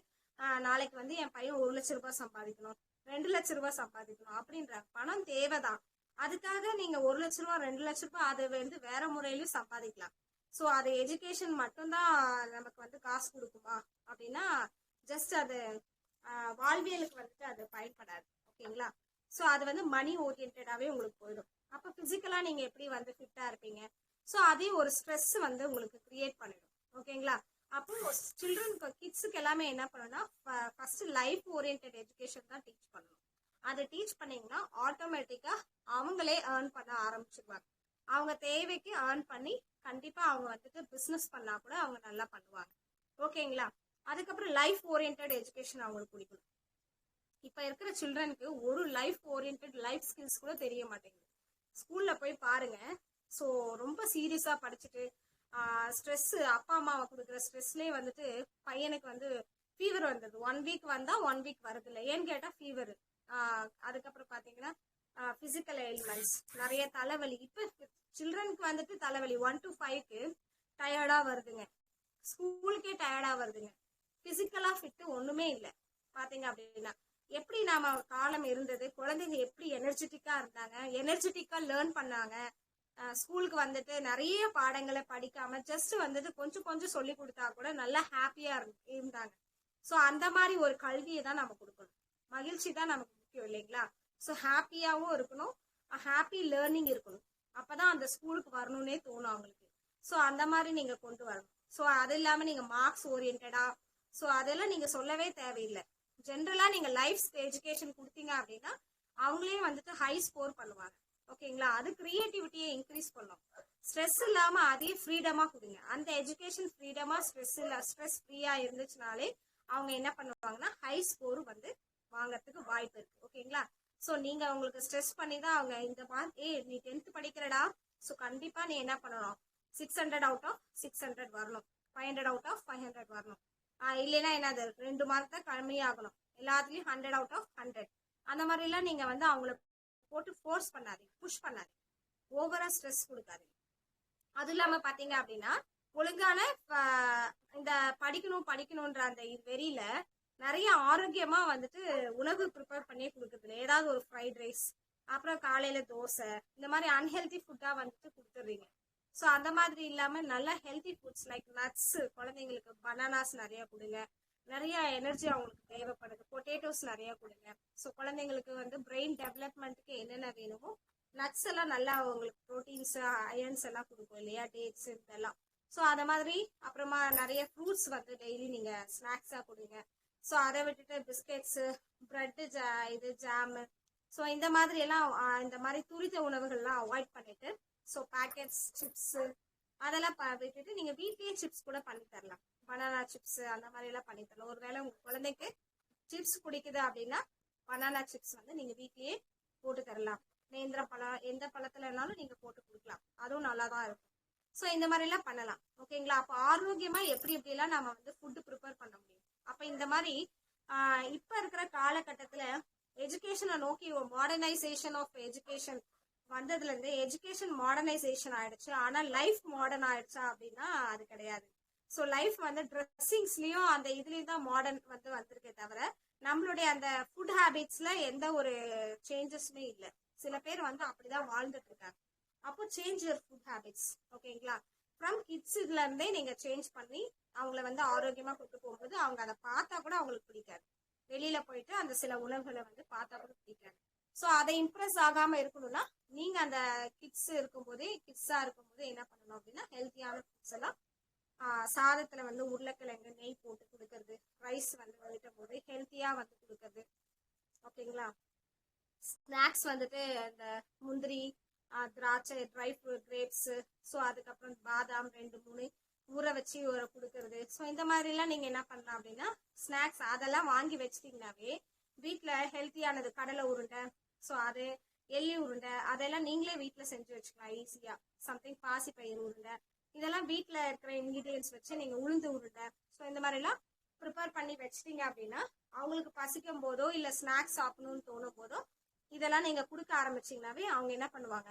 நாளைக்கு வந்து என் பையன் 1 லட்சம் ரூபாய் சம்பாதிக்கணும், 2 லட்சம் ரூபாய் சம்பாதிக்கணும் அப்படின்ற பணம் தேவைதான். அதுக்காக நீங்க 1 லட்சம் ரூபாய் 2 லட்சம் ரூபாய் அதை வந்து வேற முறையிலும் சம்பாதிக்கலாம். ஸோ அது எஜுகேஷன் மட்டும்தான் நமக்கு வந்து காசு கொடுக்குமா அப்படின்னா ஜஸ்ட் அது வாழ்வியலுக்கு வந்துட்டு அது பயன்படாது. ஓகேங்களா? ஸோ அது வந்து மணி ஓரியன்டாவே உங்களுக்கு போயிடும். அப்போ பிசிக்கலா நீங்க எப்படி வந்து ஃபிட்டா இருப்பீங்க. ஸோ அதே ஒரு ஸ்ட்ரெஸ் வந்து உங்களுக்கு கிரியேட் பண்ணிடும். ஓகேங்களா? அப்போ சில்ட்ரனுக்கு கிட்ஸுக்கு எல்லாமே என்ன பண்ணணும்னா ஃபர்ஸ்ட் லைஃப் ஓரியன்டட் எஜுகேஷன் தான் டீச் பண்ணணும். அதை டீச் பண்ணீங்கன்னா ஆட்டோமேட்டிக்கா அவங்களே ஏர்ன் பண்ண ஆரம்பிச்சிருவாங்க. அவங்க தேவைக்கு ஏர்ன் பண்ணி கண்டிப்பா அவங்க வந்துட்டு பிசினஸ் பண்ணா கூட அவங்க நல்லா பண்ணுவாங்க. ஓகேங்களா? அதுக்கப்புறம் லைஃப் ஓரியன்டட் எஜுகேஷன் அவங்களுக்கு பிடிக்கணும். இப்ப இருக்கிற சில்ட்ரனுக்கு ஒரு லைஃப் ஓரியன்டட் லைஃப் ஸ்கில்ஸ் கூட தெரிய மாட்டேங்குது. ஸ்கூல்ல போய் பாருங்க. ஸோ ரொம்ப சீரியஸா படிச்சுட்டு ஸ்ட்ரெஸ் அப்பா அம்மாவை கொடுக்குற ஸ்ட்ரெஸ்லேயே வந்துட்டு பையனுக்கு வந்து ஃபீவர் வந்தது. 1 வீக் வந்தா 1 வீக் வருது இல்லை, ஏன்னு கேட்டா ஃபீவர். அதுக்கப்புறம் பாத்தீங்கன்னா பிசிக்கல் எலிமெண்ட்ஸ் நிறைய தலைவலி. இப்ப சில்ட்ரனுக்கு வந்துட்டு தலைவலி 1 to 5க்கு டயர்டா வருதுங்க, ஸ்கூலுக்கே டயர்டா வருதுங்க. பிசிக்கலா ஃபிட் ஒண்ணுமே இல்லை. பாத்தீங்க அப்படின்னா எப்படி நாம காலம் இருந்தது, குழந்தைங்க எப்படி எனர்ஜெட்டிக்கா இருந்தாங்க, எனர்ஜெட்டிக்கா லேர்ன் பண்ணாங்க. ஸ்கூலுக்கு வந்துட்டு நிறைய பாடங்களை படிக்காம ஜஸ்ட் வந்துட்டு கொஞ்சம் கொஞ்சம் சொல்லி கொடுத்தா கூட நல்லா ஹாப்பியா இருந்தாங்க. ஸோ அந்த மாதிரி ஒரு கல்வியை தான் நம்ம கொடுக்கணும். மகிழ்ச்சி தான் நமக்கு முக்கியம் இல்லைங்களா? ஸோ ஹாப்பியாகவும் இருக்கணும், ஹாப்பி லேர்னிங் இருக்கணும். அப்பதான் அந்த ஸ்கூலுக்கு வரணும்னே தோணும் அவங்களுக்கு. ஸோ அந்த மாதிரி நீங்க கொண்டு வரணும். ஸோ அது இல்லாம நீங்க மார்க்ஸ் ஓரியன்டா, ஸோ அதெல்லாம் நீங்க சொல்லவே தேவையில்லை. ஜென்ரலா நீங்க லைஃப் எஜுகேஷன் கொடுத்தீங்க அப்படின்னா அவங்களே வந்துட்டு ஹை ஸ்கோர் பண்ணுவாங்க. ஓகேங்களா? அது கிரியேட்டிவிட்டியை இன்க்ரீஸ் பண்ணும். ஸ்ட்ரெஸ் இல்லாம அதே ஃப்ரீடமா கொடுங்க. அந்த எஜுகேஷன் ஃப்ரீடமா ஸ்ட்ரெஸ் ஃப்ரீயா இருந்துச்சுனாலே அவங்க என்ன பண்ணுவாங்கன்னா ஹை ஸ்கோர் வந்து வாங்கறதுக்கு வாய்ப்பு இருக்கு. ஓகேங்களா? ஸோ நீங்க உங்களுக்கு ஸ்ட்ரெஸ் பண்ணி தான் அவங்க இந்த மாதிரி நீ 10th படிக்கிறடா, ஸோ கண்டிப்பா நீ என்ன பண்ணணும், 600 அவுட் ஆஃப் 600 வரணும், 500 அவுட் ஆஃப் 500 வரணும். இல்லைன்னா என்னது 2 மார்க் தான் கம்மியாகணும், எல்லாத்துலயும் 100 அவுட் ஆஃப் 100. அந்த மாதிரி எல்லாம் நீங்க வந்து அவங்கள போட்டு ஃபோர்ஸ் பண்ணாதீங்க, புஷ் பண்ணாதீங்க, ஓவரா ஸ்ட்ரெஸ் கொடுக்காதீங்க. அது இல்லாம பாத்தீங்க அப்படின்னா ஒழுங்கான இந்த படிக்கணும்ன்ற அந்த வெறியில நிறைய ஆரோக்கியமா வந்துட்டு உணவு ப்ரிப்பேர் பண்ணி கொடுக்குறது. ஏதாவது ஒரு ஃப்ரைட் ரைஸ், அப்புறம் காலையில தோசை, இந்த மாதிரி அன்ஹெல்தி ஃபுட்டா வந்துட்டு கொடுத்துடுறீங்க. ஸோ அந்த மாதிரி இல்லாம நல்ல ஹெல்தி ஃபுட்ஸ் லைக் நட்ஸ், குழந்தைங்களுக்கு பனானாஸ் நிறைய கொடுங்க. நிறைய எனர்ஜி அவங்களுக்கு தேவைப்படுது, பொட்டேட்டோஸ் நிறைய கொடுங்க. ஸோ குழந்தைங்களுக்கு வந்து பிரெயின் டெவலப்மெண்ட்டுக்கு என்னென்ன வேணுமோ நட்ஸ் எல்லாம் நல்லா அவங்களுக்கு ப்ரோட்டீன்ஸ் அயன்ஸ் எல்லாம் கொடுக்கும் இல்லையா, டேட்ஸ் இதெல்லாம். ஸோ அதை மாதிரி அப்புறமா நிறைய ஃப்ரூட்ஸ் வந்து டெய்லி நீங்க ஸ்நாக்ஸா கொடுங்க. ஸோ அதை விட்டுட்டு பிஸ்கெட்ஸு, பிரெட்டு, இது ஜாமு, ஸோ இந்த மாதிரி எல்லாம் இந்த மாதிரி துரித உணவுகள்லாம் அவாய்ட் பண்ணிட்டு, ஸோ பேக்கெட்ஸ் சிப்ஸ் அதெல்லாம் விட்டுட்டு நீங்க வீட்லயே சிப்ஸ் கூட பண்ணி தரலாம். பனானா சிப்ஸ் அந்த மாதிரி எல்லாம் பண்ணி தரலாம். ஒருவேளை உங்க குழந்தைக்கு சிப்ஸ் பிடிக்குது அப்படின்னா பனானா சிப்ஸ் வந்து நீங்க வீட்லயே போட்டு தரலாம். நேந்திர பழம், எந்த பழத்துலனாலும் நீங்க போட்டு கொடுக்கலாம், அதுவும் நல்லா தான் இருக்கும். ஸோ இந்த மாதிரி எல்லாம் பண்ணலாம். ஓகேங்களா? அப்போ ஆரோக்கியமா எப்படி எப்படிலாம் நம்ம வந்து ஃபுட்டு ப்ரிப்பேர் பண்ண முடியும். அப்ப இந்த மாதிரி இப்ப இருக்கிற காலகட்டத்துல எஜுகேஷனை நோக்கி மாடர்னைசேஷன் ஆஃப் எஜுகேஷன் வந்ததுல இருந்து எஜுகேஷன் மாடர்னைசேஷன் ஆயிடுச்சு. ஆனா லைஃப் மாடர்ன் ஆயிடுச்சா அப்படின்னா அது கிடையாது. ஸோ லைஃப் வந்து ட்ரெஸ்ஸிங்ஸ்லயும் அந்த இதுலயும் தான் மாடர்ன் வந்து வந்திருக்கே தவிர நம்மளுடைய அந்த ஃபுட் ஹேபிட்ஸ்ல எந்த ஒரு சேஞ்சஸுமே இல்லை. சில பேர் வந்து அப்படிதான் வாழ்ந்துட்டு இருக்காங்க. அப்போ சேஞ்ச் யுவர் ஃபுட் ஹேபிட்ஸ். ஓகேங்களா? ஃப்ரம் கிட்ஸ் இதுல இருந்தே நீங்க சேஞ்ச் பண்ணி அவங்கள வந்து ஆரோக்கியமா கொண்டு போகும்போது அவங்க அதை பார்த்தா கூட அவங்களுக்கு பிடிக்காது. வெளியில போயிட்டு அந்த சில உணவுகளை வந்து பார்த்தா கூட பிடிக்காது. ஸோ அதை இம்ப்ரெஸ் ஆகாம இருக்கணும்னா நீங்க அந்த கிட்ஸா இருக்கும்போதே என்ன பண்ணணும் அப்படின்னா ஹெல்த்தியான ஃபுட்ஸ் எல்லாம் சாதத்துல வந்து உருளைக்கிழங்கு நெய் போட்டு கொடுக்கறது, ரைஸ் வந்து விட்டும் போது ஹெல்த்தியா வந்து கொடுக்கறது. ஓகேங்களா? ஸ்நாக்ஸ் வந்துட்டு இந்த முந்திரி, திராட்சை, ட்ரை ஃப்ரூட், கிரேப்ஸ், ஸோ அதுக்கப்புறம் பாதாம் 2-3 ஊற வச்சு கொடுக்கறது. ஸோ இந்த மாதிரிலாம் நீங்க என்ன பண்ணலாம் அப்படின்னா ஸ்நாக்ஸ் அதெல்லாம் வாங்கி வச்சிட்டீங்கன்னாவே வீட்டில் ஹெல்த்தியானது கடலை உருண்டை, ஸோ அது எள்ளி உருண்டை அதெல்லாம் நீங்களே வீட்டில் செஞ்சு வச்சுக்கலாம் ஈஸியா. சம்திங் பாசிப்பயிர் உருண்டை, இதெல்லாம் வீட்டில் இருக்கிற இன்கிரீடியன்ஸ் வச்சு நீங்க உளுந்து உருண்டை, ஸோ இந்த மாதிரிலாம் ப்ரிப்பேர் பண்ணி வச்சிட்டீங்க அப்படின்னா அவங்களுக்கு பசிக்கும் போதோ இல்லை ஸ்நாக்ஸ் சாப்பிடணும்னு தோணும் போதோ இதெல்லாம் நீங்க கொடுக்க ஆரம்பிச்சீங்கன்னாவே அவங்க என்ன பண்ணுவாங்க,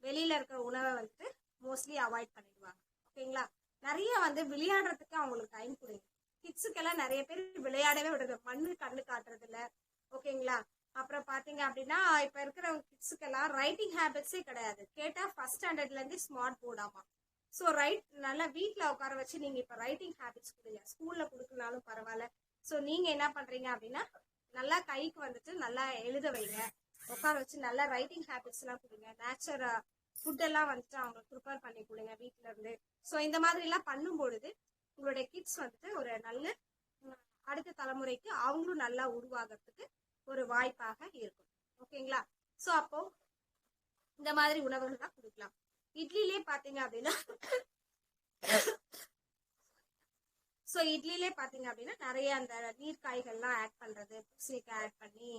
வெளியில இருக்கிற உணவை வந்துட்டு மோஸ்ட்லி அவாய்ட் பண்ணிடுவாங்க. ஓகேங்களா? நிறைய வந்து விளையாடுறதுக்கு அவங்களுக்கு டைம் கொடுங்க. கிட்ஸுக்கெல்லாம் நிறைய பேர் விளையாடவே விடுறது, மண்ணு கண்ணு காட்டுறது இல்ல. ஓகேங்களா? அப்புறம் பாத்தீங்க அப்படின்னா இப்ப இருக்கிற கிட்ஸுக்கெல்லாம் ரைட்டிங் ஹேபிட்ஸே கிடையாது. கேட்டா ஃபர்ஸ்ட் ஸ்டாண்டர்ட்ல இருந்து ஸ்மார்ட் போர்டாமா. ஸோ நல்லா வீட்டில் உட்கார வச்சு நீங்க இப்ப ரைட்டிங் ஹேபிட்ஸ் கொடுங்க. ஸ்கூல்ல கொடுக்கனாலும் பரவாயில்ல. ஸோ நீங்க என்ன பண்றீங்க அப்படின்னா நல்லா கைக்கு வந்துட்டு நல்லா எழுத வைங்க, உட்கார வச்சு நல்லா ரைட்டிங் ஹேபிட்ஸ் எல்லாம் கொடுங்க. நேச்சுரல் ஃபுட் எல்லாம் வந்துட்டு அவங்களுக்கு ப்ரிப்பேர் பண்ணி கொடுங்க வீட்டுல இருந்து. ஸோ இந்த மாதிரி எல்லாம் பண்ணும் பொழுது உங்களுடைய கிட்ஸ் வந்துட்டு ஒரு நல்ல அடுத்த தலைமுறைக்கு அவங்களும் நல்லா உருவாகிறதுக்கு ஒரு வாய்ப்பாக இருக்கும். ஓகேங்களா? ஸோ அப்போ இந்த மாதிரி உணவுகள் தான் கொடுக்கலாம். இட்லிலே பாத்தீங்க அப்படின்னா நிறைய அந்த நீர் காய்கள்லாம் ஆட் பண்றது, பூசணிக்காய் ஆட் பண்ணி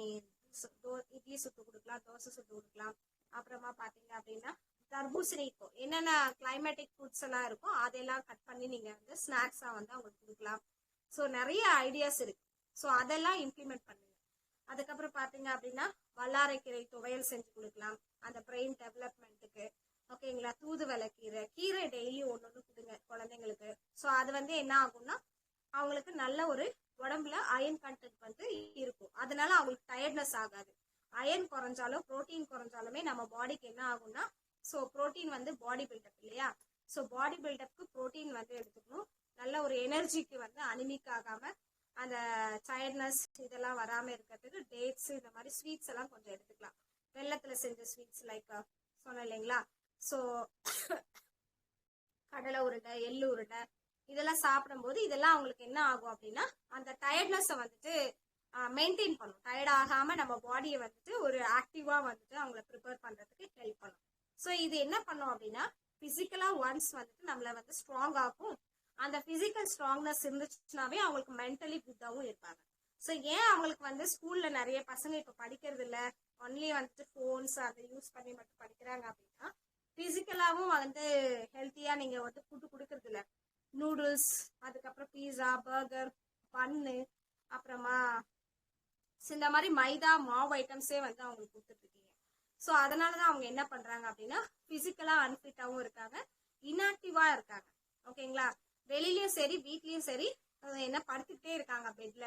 இட்லி சுட்டு கொடுக்கலாம், தோசை சுட்டு கொடுக்கலாம். அப்புறமா பாத்தீங்க அப்படின்னா தர்பூசணி இப்போ என்னென்ன கிளைமேட்டிக் ஃப்ரூட்ஸ் எல்லாம் இருக்கோ அதெல்லாம் கட் பண்ணி நீங்க வந்து ஸ்நாக்ஸா வந்து அவங்களுக்கு கொடுக்கலாம். ஸோ நிறைய ஐடியாஸ் இருக்கு. ஸோ அதெல்லாம் இம்ப்ளிமெண்ட் பண்ணுங்க. அதுக்கப்புறம் பாத்தீங்க அப்படின்னா வல்லாரைக்கீரை துவையல் செஞ்சு கொடுக்கலாம் அந்த பிரெயின் டெவலப்மெண்ட்டுக்கு. ஓகேங்களா? தூதுவளை கீரை டெய்லி ஒன்னொன்னு கொடுங்க குழந்தைங்களுக்கு. ஸோ அது வந்து என்ன ஆகும்னா அவங்களுக்கு நல்ல ஒரு உடம்புல அயன் கண்டென்ட் வந்து இருக்கும். அதனால அவங்களுக்கு டயர்ட்னஸ் ஆகாது. அயன் குறைஞ்சாலும் புரோட்டீன் குறைஞ்சாலுமே நம்ம பாடிக்கு என்ன ஆகும்னா, ஸோ புரோட்டீன் வந்து பாடி பில்டப் இல்லையா? ஸோ பாடி பில்டப்க்கு புரோட்டீன் வந்து எடுத்துக்கணும். நல்ல ஒரு எனர்ஜிக்கு வந்து அனிமிக் ஆகாம அந்த டயர்ட்னஸ் இதெல்லாம் வராமல் இருக்கிறதுக்கு டேட்ஸ் இந்த மாதிரி ஸ்வீட்ஸ் எல்லாம் கொஞ்சம் எடுத்துக்கலாம். வெள்ளத்தில் செஞ்ச ஸ்வீட்ஸ் லைக் சொன்னேன் இல்லைங்களா? ஸோ கடலை உருண்டை, எள்ளு உருண்டை இதெல்லாம் சாப்பிடும்போது இதெல்லாம் அவங்களுக்கு என்ன ஆகும் அப்படின்னா, அந்த டயர்ட்னஸை வந்துட்டு மெயின்டைன் பண்ணும். டயர்ட் ஆகாம நம்ம பாடியை வந்துட்டு ஒரு ஆக்டிவா வந்துட்டு அவங்கள ப்ரிப்பேர் பண்றதுக்கு ஹெல்ப் பண்ணும். ஸோ இது என்ன பண்ணும் அப்படின்னா, பிசிக்கலா ஒன்ஸ் வந்துட்டு நம்மள வந்து ஸ்ட்ராங் ஆகும். அந்த பிசிக்கல் ஸ்ட்ராங்னஸ் இருந்துச்சுனாவே அவங்களுக்கு மென்டலி குட்டாவும் இருப்பாங்க. ஸோ ஏன் அவங்களுக்கு வந்து ஸ்கூல்ல நிறைய பசங்க இப்ப படிக்கிறது இல்ல, ஒன்லி வந்துட்டு போன்ஸ் அதை யூஸ் பண்ணி மட்டும் படிக்கிறாங்க அப்படின்னா, பிசிக்கலாவும் வந்து ஹெல்த்தியா நீங்க வந்து ஃபுட்டு கொடுக்கறது இல்ல. நூடுல்ஸ், அதுக்கப்புறம் பீஸா, பர்கர், பன்னு, அப்புறமா இந்த மாதிரி மைதா மாவு ஐட்டம்ஸே வந்து அவங்களுக்கு கொடுத்துட்டு இருக்கீங்க. ஸோ அதனாலதான் அவங்க என்ன பண்றாங்க அப்படின்னா, பிசிக்கலா அன்ஃபிட்டாவும் இருக்காங்க, இன்ஆக்டிவா இருக்காங்க. ஓகேங்களா? வெளிலயும் சரி வீட்லயும் சரி என்ன படுத்துக்கிட்டே இருக்காங்க பெட்ல.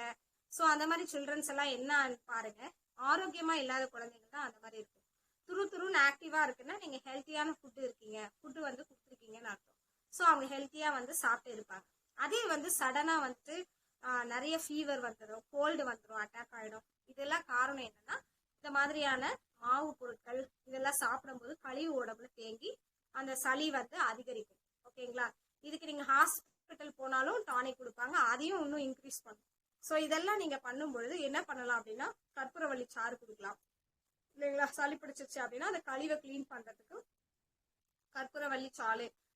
ஸோ அந்த மாதிரி சில்ட்ரன்ஸ் எல்லாம் என்ன பாருங்க, ஆரோக்கியமா இல்லாத குழந்தைங்க தான் அந்த மாதிரி இருக்கும். துருன்னு ஆக்டிவா இருக்குன்னா நீங்க ஹெல்த்தியான ஃபுட்டு இருக்கீங்க, ஃபுட்டு வந்து கொடுத்துருக்கீங்கன்னு அர்த்தம். ஸோ அவங்க ஹெல்த்தியா வந்து சாப்பிட்டு இருப்பாங்க. அதே வந்து சடனா வந்துட்டு நிறைய ஃபீவர் வந்துடும், கோல்டு வந்துடும், அட்டாக் ஆகிடும். இதெல்லாம் காரணம் என்னன்னா, இந்த மாதிரியான மாவு பொருட்கள் இதெல்லாம் சாப்பிடும்போது கழிவு உடம்புல தேங்கி அந்த சளி வந்து அதிகரிக்கும். ஓகேங்களா? இதுக்கு நீங்க ஹாஸ்பிட்டல் போனாலும் டானிக் கொடுப்பாங்க, அதையும் இன்னும் இன்க்ரீஸ் பண்ணும். ஸோ இதெல்லாம் நீங்க பண்ணும் பொழுது என்ன பண்ணலாம் அப்படின்னா, கற்பூரவள்ளி சாறு கொடுக்கலாம் இல்லைங்களா? சளி பிடிச்சிருச்சு அப்படின்னா அந்த கழிவை கிளீன் பண்றதுக்கு கற்பூரவள்ளி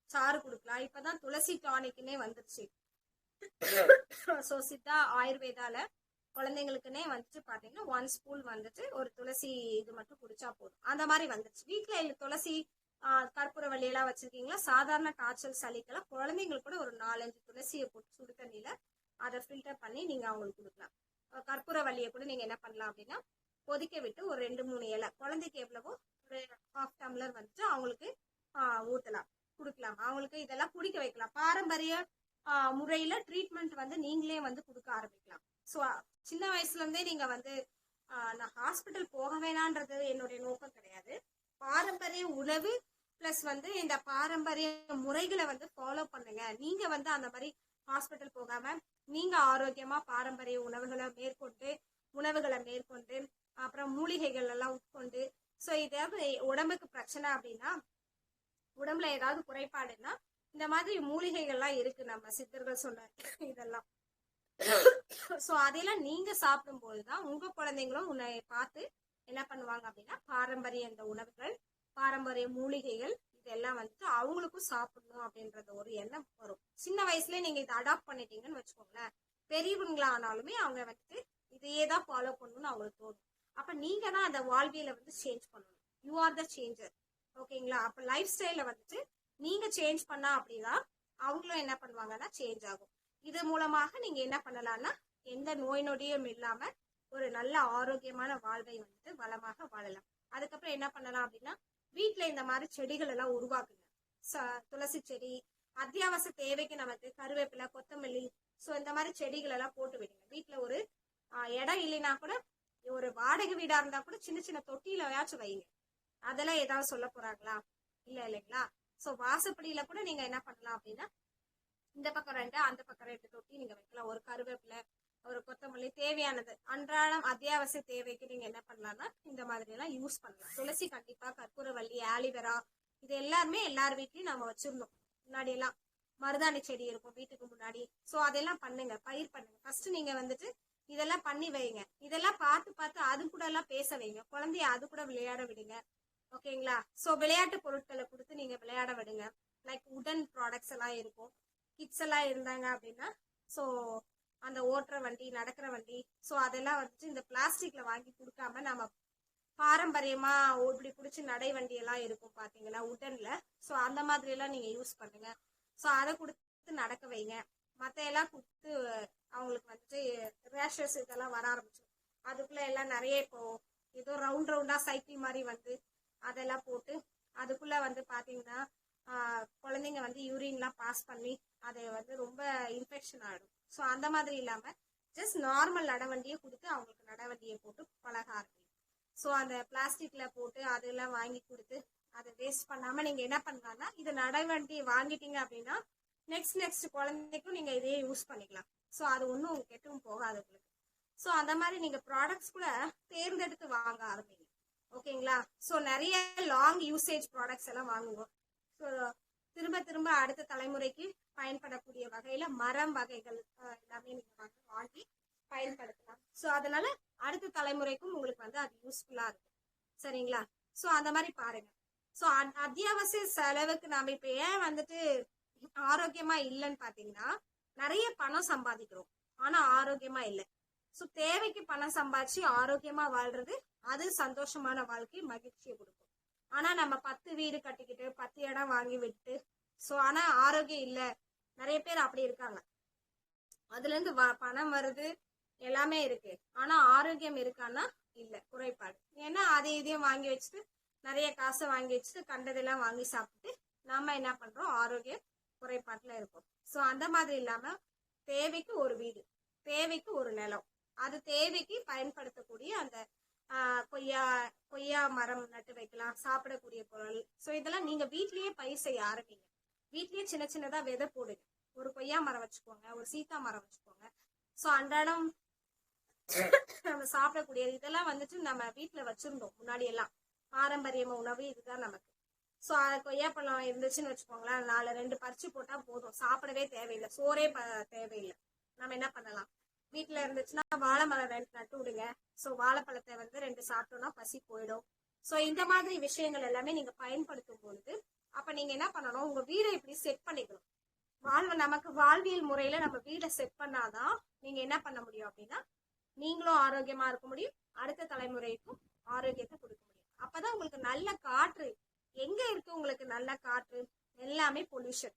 சாறு கொடுக்கலாம். இப்பதான் துளசி டானிக்னே வந்துருச்சு. ஸோ சித்தா ஆயுர்வேதால குழந்தைங்களுக்குன்னே வந்துட்டு பாத்தீங்கன்னா 1 ஸ்பூன் வந்துட்டு ஒரு துளசி இது மட்டும் குடிச்சா போதும், அந்த மாதிரி வந்துருச்சு. வீட்டுல துளசி கற்பூரவள்ளி எல்லாம் வச்சிருக்கீங்களா? சாதாரண காய்ச்சல் சளிக்கெல்லாம் குழந்தைங்களுக்கு கூட ஒரு 4-5 துளசியை போட்டு சுடு தண்ணியில அதை ஃபில்டர் பண்ணி நீங்க அவங்களுக்கு கொடுக்கலாம். கற்பூரவள்ளியை கூட நீங்க என்ன பண்ணலாம் அப்படின்னா, கொதிக்க விட்டு ஒரு 2-3 இலை, குழந்தைக்கு எவ்வளவோ ஒரு 1/2 டம்ளர் வந்துட்டு அவங்களுக்கு ஊத்தலாம், கொடுக்கலாம். அவங்களுக்கு இதெல்லாம் குடிக்க வைக்கலாம். பாரம்பரிய முறையில ட்ரீட்மெண்ட் வந்து நீங்களே வந்து கொடுக்க ஆரம்பிக்கலாம். ஸோ சின்ன வயசுல இருந்தே நீங்க வந்து நான் ஹாஸ்பிட்டல் போக வேணான்றது என்னுடைய நோக்கம் கிடையாது. பாரம்பரிய உணவு பிளஸ் வந்து இந்த பாரம்பரிய முறைகளை வந்து ஃபாலோ பண்ணுங்க. நீங்க வந்து அந்த மாதிரி ஹாஸ்பிட்டல் போகாம நீங்க ஆரோக்கியமா பாரம்பரிய உணவுகளை மேற்கொண்டு அப்புறம் மூலிகைகள் எல்லாம் உட்கொண்டு, ஸோ இதாவது உடம்புக்கு பிரச்சனை அப்படின்னா, உடம்புல ஏதாவது குறைபாடுன்னா இந்த மாதிரி மூலிகைகள்லாம் இருக்கு, நம்ம சித்தர்கள் சொன்ன இதெல்லாம். ஸோ அதெல்லாம் நீங்க சாப்பிடும் போதுதான் உங்க குழந்தைங்களும் உன்னை பார்த்து என்ன பண்ணுவாங்க அப்படின்னா, பாரம்பரிய இந்த உணவுகள், பாரம்பரிய மூலிகைகள் இதெல்லாம் வந்துட்டு அவங்களுக்கும் சாப்பிடணும் அப்படின்றது ஒரு எண்ணம் வரும். சின்ன வயசுல நீங்க இதை அடாப்ட் பண்ணிட்டீங்கன்னு வச்சுக்கோங்களேன், பெரியவங்களா ஆனாலுமே அவங்க வந்துட்டு இதையே தான் ஃபாலோ பண்ணணும்னு அவங்களுக்கு தோணும். அப்ப நீங்க தான் அந்த வாழ்வியலை வந்து சேஞ்ச் பண்ணணும். You are the changer. ஓகேங்களா? அப்ப லைஃப் ஸ்டைல வந்துட்டு நீங்க சேஞ்ச் பண்ணா அப்படின்னா அவங்களும் என்ன பண்ணுவாங்கன்னா சேஞ்ச் ஆகும். இது மூலமாக நீங்க என்ன பண்ணலாம்னா, எந்த நோய் நொடியும் இல்லாம ஒரு நல்ல ஆரோக்கியமான வாழ்வை வந்துட்டு வளமாக வாழலாம். அதுக்கப்புறம் என்ன பண்ணலாம் அப்படின்னா, வீட்டுல இந்த மாதிரி செடிகள் எல்லாம் உருவாக்குங்க. துளசி செடி, அத்தியாவசிய தேவைக்கு நமக்கு கருவேப்பிலை, கொத்தமல்லி, ஸோ இந்த மாதிரி செடிகள் எல்லாம் போட்டு விடுங்க. வீட்டுல ஒரு இடம் இல்லைன்னா கூட, ஒரு வாடகை வீடா இருந்தா கூட சின்ன சின்ன தொட்டியிலயாச்சும் வைங்க. அதெல்லாம் ஏதாவது சொல்ல போறாங்களா? இல்லைங்களா? ஸோ வாசப்படியில கூட நீங்க என்ன பண்ணலாம் அப்படின்னா, இந்த பக்கம் 2 அந்த பக்கம் 2 தொட்டி நீங்க வைக்கலாம். ஒரு கருவேப்பிலை, ஒரு கொத்தமல்லி, தேவையானது அன்றாடம் அத்தியாவசிய தேவைக்கு நீங்க என்ன பண்ணலாம்னா இந்த மாதிரி எல்லாம் யூஸ் பண்ணலாம். துளசி கண்டிப்பா, கற்பூரவள்ளி, ஆலிவேரா இது எல்லாருமே எல்லார் வீட்லயும் நம்ம வச்சிருந்தோம். முன்னாடி எல்லாம் மருதாணி செடி இருக்கும் வீட்டுக்கு முன்னாடி. ஸோ அதெல்லாம் பண்ணுங்க, பயிர் பண்ணுங்க. ஃபர்ஸ்ட் நீங்க வந்துட்டு இதெல்லாம் பண்ணி வைங்க. இதெல்லாம் பார்த்து அது கூட எல்லாம் பேச வைங்க. குழந்தைய அது கூட விளையாட விடுங்க. ஓகேங்களா? ஸோ விளையாட்டு பொருட்களை கொடுத்து நீங்க விளையாட விடுங்க. லைக் உடன் ப்ராடக்ட்ஸ் எல்லாம் இருக்கும். கிட்ஸ் எல்லாம் இருந்தாங்க அப்படின்னா, ஸோ அந்த ஓட்டுற வண்டி, நடக்கிற வண்டி, ஸோ அதெல்லாம் வந்துட்டு இந்த பிளாஸ்டிக்ல வாங்கி கொடுக்காம நம்ம பாரம்பரியமா இப்படி பிடிச்சி நடை வண்டி எல்லாம் இருக்கும் பாத்தீங்களா உடன்ல, ஸோ அந்த மாதிரி எல்லாம் நீங்க யூஸ் பண்ணுங்க. ஸோ அதை கொடுத்து நடக்க வைங்க. மற்ற எல்லாம் கொடுத்து அவங்களுக்கு வந்துட்டு ரேஷஸ் இதெல்லாம் வர ஆரம்பிச்சிடும். அதுக்குள்ள எல்லாம் நிறைய இப்போ ஏதோ ரவுண்டா சைக்கிள் மாதிரி வந்து அதெல்லாம் போட்டு அதுக்குள்ள வந்து பாத்தீங்கன்னா குழந்தைங்க வந்து யூரின்லாம் பாஸ் பண்ணி அதை வந்து ரொம்ப இன்ஃபெக்ஷன் ஆகிடும். ஸோ அந்த மாதிரி இல்லாம ஜஸ்ட் நார்மல் நடவண்டியை கொடுத்து அவங்களுக்கு நடவண்டியை போட்டு பழக ஆரம்பிக்கும். ஸோ அந்த பிளாஸ்டிக்ல போட்டு அதெல்லாம் வாங்கி கொடுத்து அதை வேஸ்ட் பண்ணாம நீங்க என்ன பண்ணலாம்னா, இது நடவண்டி வாங்கிட்டீங்க அப்படின்னா நெக்ஸ்ட் குழந்தைக்கும் நீங்க இதையே யூஸ் பண்ணிக்கலாம். ஸோ அது ஒன்றும் கெட்டும் போகாது உங்களுக்கு. ஸோ அந்த மாதிரி நீங்க ப்ராடக்ட்ஸ் கூட தேர்ந்தெடுத்து வாங்க ஆரம்பிங்க. ஓகேங்களா? ஸோ நிறைய லாங் யூசேஜ் ப்ராடக்ட்ஸ் எல்லாம் வாங்குவோம். ஸோ திரும்ப திரும்ப அடுத்த தலைமுறைக்கு பயன்படக்கூடிய வகையில மரம் வகைகள் எல்லாமே நீங்க வாங்கி பயன்படுத்தலாம். ஸோ அதனால அடுத்த தலைமுறைக்கும் உங்களுக்கு வந்து அது யூஸ்ஃபுல்லா இருக்கும். சரிங்களா? ஸோ அந்த மாதிரி பாருங்க. ஸோ அத்தியாவசிய செலவுக்கு நாம இப்ப ஏன் வந்துட்டு ஆரோக்கியமா இல்லைன்னு பாத்தீங்கன்னா, நிறைய பணம் சம்பாதிக்கிறோம் ஆனா ஆரோக்கியமா இல்லை. ஸோ தேவைக்கு பணம் சம்பாதிச்சு ஆரோக்கியமா வாழ்றது அது சந்தோஷமான வாழ்க்கை, மகிழ்ச்சியை கொடுக்கும். ஆனா நம்ம 10 வீடு கட்டிக்கிட்டு 10 இடம் வாங்கி விட்டு ஸோ ஆனா ஆரோக்கியம் இல்லை. நிறைய பேர் அப்படி இருக்காங்க. அதுல இருந்து பணம் வருது, எல்லாமே இருக்கு, ஆனா ஆரோக்கியம் இருக்கான்னா இல்ல, குறைபாடு. ஏன்னா இதையும் வாங்கி வச்சுட்டு நிறைய காசை வாங்கி வச்சுட்டு கண்டதெல்லாம் வாங்கி சாப்பிட்டு நாம என்ன பண்றோம், ஆரோக்கியம் குறைபாட்டுல இருக்கும். ஸோ அந்த மாதிரி இல்லாம தேவைக்கு ஒரு வீடு, தேவைக்கு ஒரு நிலம், அது தேவைக்கு பயன்படுத்தக்கூடிய அந்த கொய்யா மரம் நட்டு வைக்கலாம், சாப்பிடக்கூடிய பொருள். ஸோ இதெல்லாம் நீங்க வீட்லயே பயிர் செய்ய ஆரம்பிங்க. வீட்லயே சின்ன சின்னதா விதை போடுங்க. ஒரு கொய்யா மரம் வச்சுக்கோங்க, ஒரு சீத்தா மரம் வச்சுக்கோங்க. ஸோ அன்றாடம் நம்ம சாப்பிடக்கூடியது இதெல்லாம் வந்துட்டு நம்ம வீட்டுல வச்சிருந்தோம் முன்னாடி எல்லாம். பாரம்பரிய உணவு இதுதான் நமக்கு. ஸோ கொய்யாப்பழம் இருந்துச்சுன்னு வச்சுக்கோங்களேன், 2 பறிச்சு போட்டா போதும், சாப்பிடவே தேவையில்லை, சோறே தேவையில்லை. நம்ம என்ன பண்ணலாம், வீட்டுல இருந்துச்சுன்னா வாழை மரம் 2 நட்டு விடுங்க. ஸோ வாழைப்பழத்தை வந்து 2 சாப்பிட்டோம்னா பசி போயிடும். ஸோ இந்த மாதிரி விஷயங்கள் எல்லாமே நீங்க பயன்படுத்தும் பொழுது அப்ப நீங்க என்ன பண்ணணும், உங்க வீடை இப்படி செட் பண்ணிக்கணும். நமக்கு வாழ்வியல் முறையில நம்ம வீடை செட் பண்ணாதான் நீங்க என்ன பண்ண முடியும் அப்படின்னா, நீங்களும் ஆரோக்கியமா இருக்க முடியும், அடுத்த தலைமுறைக்கும் ஆரோக்கியத்தை கொடுக்க முடியும். அப்பதான் உங்களுக்கு நல்ல காற்று எங்க இருக்கு, உங்களுக்கு நல்ல காற்று எல்லாமே பொல்யூஷன்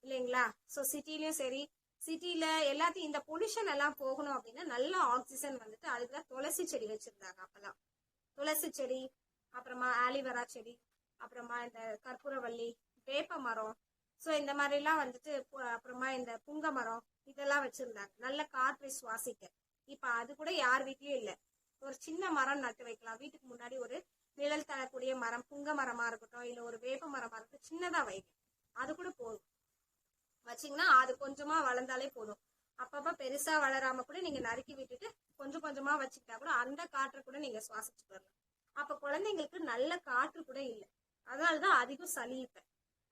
இல்லைங்களா? ஸோ சிட்டிலயும் சரி, சிட்டில எல்லாத்தையும் இந்த பொல்யூஷன் எல்லாம் போகணும் அப்படின்னா நல்ல ஆக்சிஜன் வந்துட்டு அதுக்குதான் துளசி செடி வச்சிருந்தாங்க அப்பெல்லாம். துளசி செடி, அப்புறமா ஆலிவரா செடி, அப்புறமா இந்த கற்பூரவள்ளி, வேப்ப மரம், ஸோ இந்த மாதிரி எல்லாம் வந்துட்டு அப்புறமா இந்த புங்க மரம் இதெல்லாம் வச்சிருந்தாங்க நல்ல காற்றை சுவாசிக்க. இப்ப அது கூட யார் வீட்லயும் இல்லை. ஒரு சின்ன மரம் நட்டு வைக்கலாம் வீட்டுக்கு முன்னாடி, ஒரு நிழல் தரக்கூடிய மரம், புங்க மரமா இருக்கட்டும் இல்ல ஒரு வேப்ப மரமா இருக்கட்டும், சின்னதா வைங்க, அது கூட போதும். வச்சீங்கன்னா அது கொஞ்சமா வளர்ந்தாலே போதும். அப்பப்ப பெருசா வளராம கூட நீங்க நறுக்கி விட்டுட்டு கொஞ்சம் கொஞ்சமா வச்சுக்கிட்டா கூட அந்த காற்று கூட நீங்க சுவாசிச்சுட்டு வரலாம். அப்ப குழந்தைங்களுக்கு நல்ல காற்று கூட இல்லை. அதனாலதான் அதிகம் சளி, இப்ப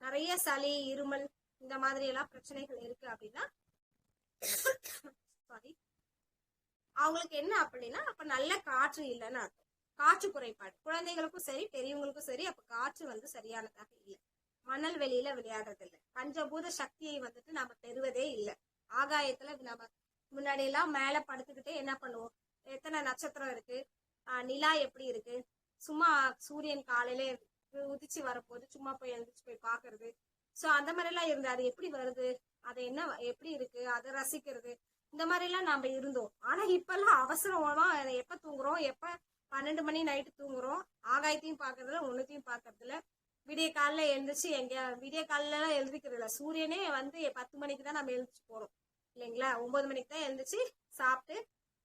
நிறைய சளி, இருமல் இந்த மாதிரி எல்லாம் பிரச்சனைகள் இருக்கு அப்படின்னா சாரி அவங்களுக்கு என்ன அப்படின்னா அப்ப நல்ல காற்று இல்லைன்னு அர்த்தம். காற்று குறைபாடு குழந்தைகளுக்கும் சரி பெரியவங்களுக்கும் சரி. அப்ப காற்று வந்து சரியானதாக இல்லை. மணல் வெளியில விளையாடுறது இல்லை. பஞ்சபூத சக்தியை வந்துட்டு நம்ம பெறுவதே இல்லை. ஆகாயத்துல நம்ம முன்னாடி எல்லாம் மேல படுத்துக்கிட்டே என்ன பண்ணுவோம், எத்தனை நட்சத்திரம் இருக்கு, நிலா எப்படி இருக்கு, சும்மா சூரியன் காலையில உதிச்சு வரும்போது சும்மா போய் எழுந்திரிச்சு போய் பாக்குறது. சோ அந்த மாதிரி எல்லாம் இருந்து அது எப்படி வருது, அது என்ன எப்படி இருக்கு, அதை ரசிக்கிறது, இந்த மாதிரி எல்லாம் நாம இருந்தோம். ஆனா இப்ப எல்லாம் அவசரமா எப்ப தூங்குறோம், எப்ப 12 மணி நைட்டு தூங்குறோம், ஆகாயத்தையும் பாக்குறதுல ஒண்ணுத்தையும் பாக்குறதுல. விடிய காலில எழுந்திரிச்சு விடிய காலில எல்லாம் எழுதிக்கிறது இல்ல. சூரியனே வந்து 10 மணிக்கு தான் நம்ம எழுந்திரிச்சு போறோம் இல்லைங்களா? 9 மணிக்கு தான் எழுந்திரிச்சு சாப்பிட்டு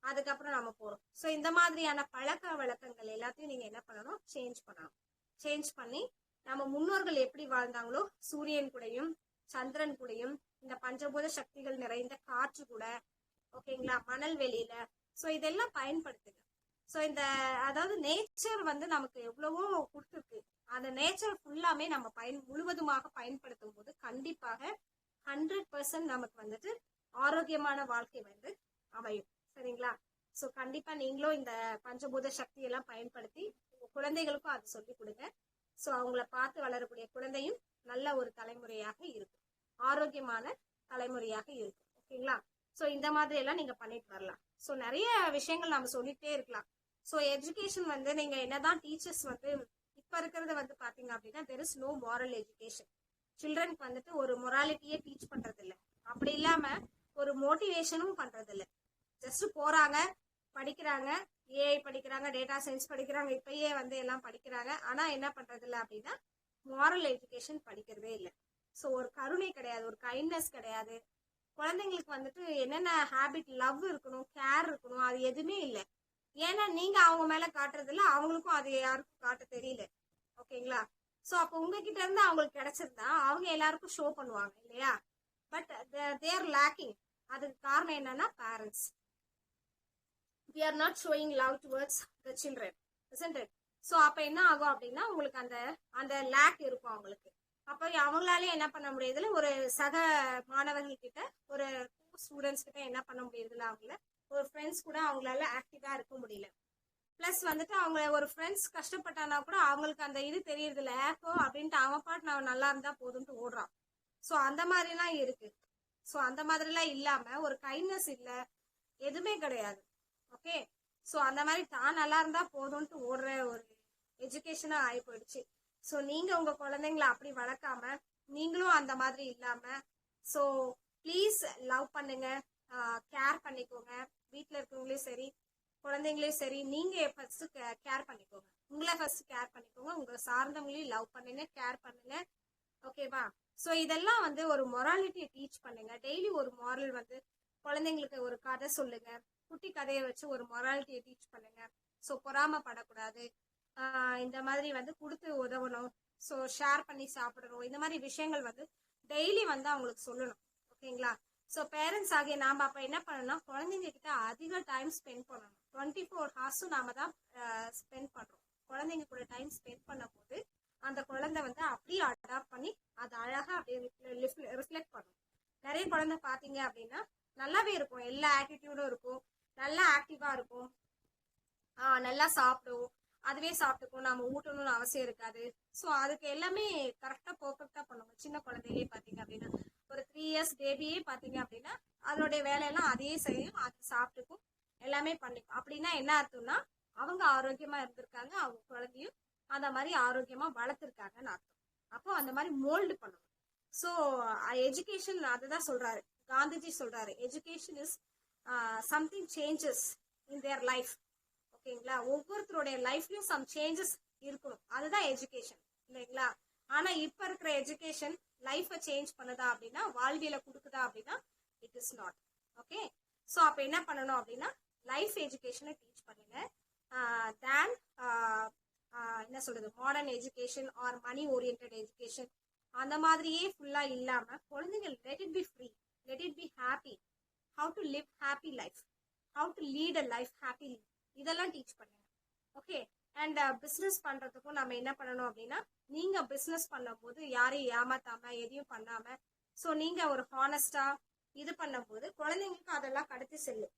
அதுக்கப்புறம் நம்ம போறோம். சோ இந்த மாதிரியான பழக்க வழக்கங்கள் எல்லாத்தையும் நீங்க என்ன பண்ணணும், சேஞ்ச் பண்ணணும். சேஞ்ச் பண்ணி நம்ம முன்னோர்கள் எப்படி வாழ்ந்தாங்களோ, சூரியன் கூடயும் சந்திரன் கூடயும் இந்த பஞ்சபூத சக்திகள் நிறைந்த காற்று கூட, ஓகேங்களா, மணல் வெளியில, சோ இதெல்லாம் பயன்படுத்துங்க. சோ இந்த அதாவது நேச்சர் வந்து நமக்கு எவ்வளவோ கொடுத்துருக்கு. அந்த நேச்சர் ஃபுல்லாமே நம்ம முழுவதுமாக பயன்படுத்தும் போது கண்டிப்பாக 100% நமக்கு வந்துட்டு ஆரோக்கியமான வாழ்க்கை வந்து அமையும். சரிங்களா? சோ கண்டிப்பா நீங்களும் இந்த பஞ்சபூத சக்தி எல்லாம் பயன்படுத்தி உங்க குழந்தைகளுக்கும் அது சொல்லி கொடுங்க. சோ அவங்கள பார்த்து வளரக்கூடிய குழந்தையும் நல்ல ஒரு தலைமுறையாக இருக்கும், ஆரோக்கியமான தலைமுறையாக இருக்கும். ஓகேங்களா? சோ இந்த மாதிரி எல்லாம் நீங்க பண்ணிட்டு வரலாம். சோ நிறைய விஷயங்கள் நம்ம சொல்லிட்டே இருக்கலாம். சோ எஜுகேஷன் வந்து நீங்க என்னதான் டீச்சர்ஸ் வந்து இப்ப இருக்கிறது வந்து பாத்தீங்க அப்படின்னா there is no moral education. சில்ட்ரனுக்கு வந்துட்டு ஒரு மொராலிட்டியே டீச் பண்றது இல்ல. அப்படி இல்லாம ஒரு மோட்டிவேஷனும் பண்றது இல்ல. ஜஸ்ட் போறாங்க, படிக்கிறாங்க, ஏஐ படிக்கிறாங்க, டேட்டா சயின்ஸ் படிக்கிறாங்க, இப்பயே வந்து எல்லாம் படிக்கிறாங்க. ஆனா என்ன பண்றது இல்ல அப்படின்னா மாரல் எஜுகேஷன் படிக்கிறதே இல்லை. ஸோ ஒரு கருணை கிடையாது, ஒரு கைண்ட்னஸ் கிடையாது, குழந்தைங்களுக்கு வந்துட்டு என்னென்ன ஹேபிட், லவ் இருக்கணும், கேர் இருக்கணும், அது எதுவுமே இல்லை. ஏன்னா நீங்க அவங்க மேல காட்டுறது இல்ல, அவங்களுக்கும் அது யாருக்கும் காட்ட தெரியல. ஓகேங்களா? சோ அப்ப உங்ககிட்ட இருந்து அவங்களுக்கு கிடைச்சிருந்தா அவங்க எல்லாருக்கும் ஷோ பண்ணுவாங்க இல்லையா? But there lacking. அதுக்கு காரணம் என்னன்னா parents. we are not showing love towards the children, isn't it? So அப்ப என்ன ஆகும் அப்படின்னா உங்களுக்கு அந்த அந்த லேக் இருக்கும் அவங்களுக்கு. அப்ப அவங்களாலே என்ன பண்ண முடியுதுல, ஒரு சக மாணவர்கள் கிட்ட, ஒரு ஸ்டூடெண்ட்ஸ் கிட்ட என்ன பண்ண முடியுதுல, அவங்கள ஒரு ஃப்ரெண்ட்ஸ் கூட அவங்களால ஆக்டிவா இருக்க முடியல. பிளஸ் வந்துட்டு அவங்க ஒரு ஃப்ரெண்ட்ஸ் கஷ்டப்பட்டானா கூட அவங்களுக்கு அந்த இது தெரியறது இல்லை, ஏக்கோ அப்படின்ட்டு அவன் பாட்டு நான் நல்லா இருந்தா போதும்ட்டு ஓடுறான். ஸோ அந்த மாதிரிலாம் இருக்கு. ஸோ அந்த மாதிரிலாம் இல்லாம ஒரு கைண்ட்னஸ் இல்லை, எதுவுமே கிடையாது. ஓகே, ஸோ அந்த மாதிரி தான் நல்லா இருந்தா போதும்ட்டு ஓடுற ஒரு எஜுகேஷனா ஆகி போயிடுச்சு. ஸோ நீங்க உங்க குழந்தைங்களை அப்படி வளர்க்காம நீங்களும் அந்த மாதிரி இல்லாம, ஸோ ப்ளீஸ் லவ் பண்ணுங்க, கேர் பண்ணிக்கோங்க. வீட்டில் இருக்கவங்களையும் சரி, குழந்தைங்களையும் சரி, நீங்க ஃபர்ஸ்ட் கேர் பண்ணிக்கோங்க. உங்களை ஃபர்ஸ்ட் கேர் பண்ணிக்கோங்க. உங்களை சார்ந்தவங்களையும் லவ் பண்ணுங்க, கேர் பண்ணுங்க. ஓகேவா? ஸோ இதெல்லாம் வந்து ஒரு மொராலிட்டியை டீச் பண்ணுங்க. டெய்லி ஒரு மாரல் வந்து குழந்தைங்களுக்கு ஒரு கதை சொல்லுங்க. குட்டி கதையை வச்சு ஒரு மொராலிட்டியை டீச் பண்ணுங்க. ஸோ பொறாமப்படக்கூடாது, இந்த மாதிரி வந்து கொடுத்து உதவணும், ஸோ ஷேர் பண்ணி சாப்பிடணும், இந்த மாதிரி விஷயங்கள் வந்து டெய்லி வந்து அவங்களுக்கு சொல்லணும். ஓகேங்களா? ஸோ பேரண்ட்ஸ் ஆகிய நாம் அப்போ என்ன பண்ணணும்னா குழந்தைங்க கிட்ட அதிக டைம் ஸ்பெண்ட் பண்ணணும். 24 hours நாம தான் ஸ்பெண்ட் பண்றோம். குழந்தைங்க கூட டைம் ஸ்பெண்ட் பண்ணும் போது அந்த குழந்தை வந்து அப்படியே அடாப்ட் பண்ணி அது அழகா அப்படியே ரிஃப்ளெக்ட் பண்ணும். நிறைய குழந்தை பாத்தீங்க அப்படின்னா நல்லாவே இருக்கும், எல்லா ஆட்டிடியூடும் இருக்கும், நல்லா ஆக்டிவா இருக்கும், நல்லா சாப்பிடும், அதுவே சாப்பிட்டுக்கும், நாம ஊட்டணும்னு அவசியம் இருக்காது. ஸோ அதுக்கு எல்லாமே கரெக்டா பர்ஃபெக்டா பண்ணுவோம். சின்ன குழந்தையே பாத்தீங்க அப்படின்னா ஒரு 3 years பேபியே பாத்தீங்க அப்படின்னா அதனுடைய வேலையெல்லாம் அதையே செய்யும், அது சாப்பிட்டுக்கும், எல்லாமே பண்ணிக்கும். அப்படின்னா என்ன அர்த்தம்னா அவங்க ஆரோக்கியமா இருந்திருக்காங்க, அவங்க குழந்தையும் அந்த மாதிரி ஆரோக்கியமா வளர்த்துருக்காங்கன்னு அர்த்தம். அப்போ அந்த மாதிரி மோல்டு பண்ணணும். ஸோ எஜுகேஷன் அதுதான் சொல்றாரு, காந்திஜி சொல்றாரு, education is something changes in their life. ஓகேங்களா? ஒவ்வொருத்தருடைய லைஃப்லயும் சம் சேஞ்சஸ் இருக்கணும், அதுதான் எஜுகேஷன் இல்லைங்களா? ஆனா இப்ப இருக்கிற எஜுகேஷன் லைஃபை சேஞ்ச் பண்ணுதா அப்படின்னா, வாழ்வியலை கொடுக்குதா அப்படின்னா it is not. Okay, so அப்ப என்ன பண்ணணும் அப்படின்னா லைஃப் எஜுகேஷனை டீச் பண்ணுங்க. தேன் என்ன சொல்றது, மாடர்ன் எஜுகேஷன் ஆர் மணி ஓரியன்ட் எஜுகேஷன் அந்த மாதிரியே ஃபுல்லா இல்லாம குழந்தைங்க let it be free, let it be happy, how to live happy life, how to lead a life happily, இதெல்லாம் டீச் பண்ணுங்க. ஓகே, அண்ட் பிஸ்னஸ் பண்றதுக்கும் நம்ம என்ன பண்ணணும் அப்படின்னா, நீங்க பிஸ்னஸ் பண்ணும் போது யாரையும் ஏமாத்தாம எதையும் பண்ணாம, ஸோ நீங்க ஒரு ஹானஸ்டா இது பண்ணும் போது குழந்தைங்களுக்கு அதெல்லாம் கடத்தி செல்லும்.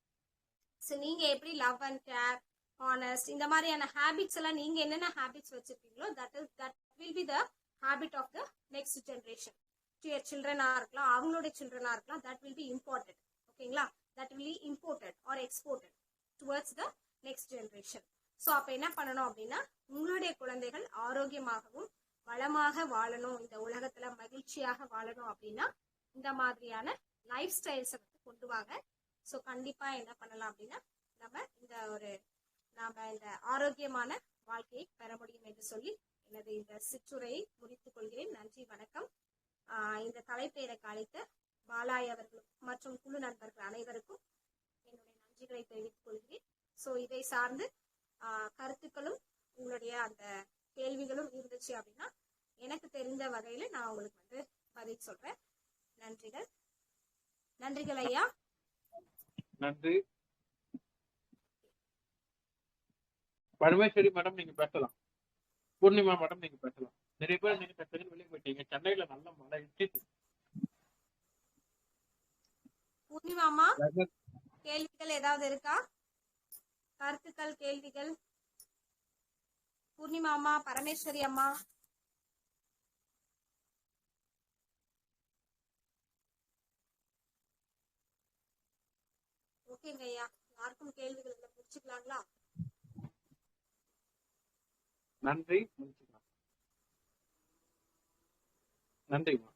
ஸோ நீங்க எப்படி லவ் அண்ட் கேர், ஹானஸ்ட், இந்த மாதிரியான ஹேபிட்ஸ் எல்லாம் நீங்க என்னென்ன ஹேபிட்ஸ் வச்சிருக்கீங்களோ that will be the habit of the next generation. To your சில்ட்ரனா இருக்கலாம், அவங்களுடைய சில்ட்ரனா இருக்கலாம், தட் வில் பி இம்பார்ட்டன்ட். ஓகேங்களா? That will be imported or exported towards the next generation. So அப்ப என்ன பண்ணணும் அப்படின்னா உங்களுடைய குழந்தைகள் ஆரோக்கியமாகவும் வளமாக வாழணும், இந்த உலகத்துல மகிழ்ச்சியாக வாழணும் அப்படின்னா இந்த மாதிரியான லைஃப் ஸ்டைல்ஸை வந்து கொண்டு வாங்க. ஸோ கண்டிப்பா என்ன பண்ணலாம் அப்படின்னா நாம இந்த ஆரோக்கியமான வாழ்க்கையை பெற முடியும் என்று சொல்லி எனது இந்த சிற்றுரையை முடித்துக் கொள்கிறேன். நன்றி, வணக்கம். இந்த தலைப்பை எனக்கு அளித்த பாலாய் அவர்களும் மற்றும் குழு நண்பர்கள் அனைவருக்கும் என்னுடைய நன்றிகளை தெரிவித்துக் கொள்கிறேன். ஸோ இதை சார்ந்து கருத்துக்களும் உங்களுடைய அந்த கேள்விகளும் இருந்துச்சு அப்படின்னா எனக்கு தெரிந்த வகையில நான் உங்களுக்கு வந்து பதில் சொல்றேன். நன்றிகள். நன்றிகள் ஐயா. நன்றி. பரமேஸ்வரி மேடம் நீங்க பேசலாம், பூர்ணிமா மேடம் நீங்க பேசலாம். நிறைய பேர் நீங்க பேசுறது வெளியே போயிட்டீங்க, சென்னையில நல்ல மழை இருக்கு. பூர்ணிமாமா, கேள்விகள் ஏதாவது இருக்கா? கருத்துக்கள், கேள்விகள்? பூர்ணிமா அம்மா, பரமேஸ்வரி அம்மா. ஓகேங்க ஐயா, யாருக்கும் கேள்விகள் இல்லை, முடிச்சுக்கலாங்களா? நன்றி, முடிச்சுக்கலாம். நன்றிம்மா.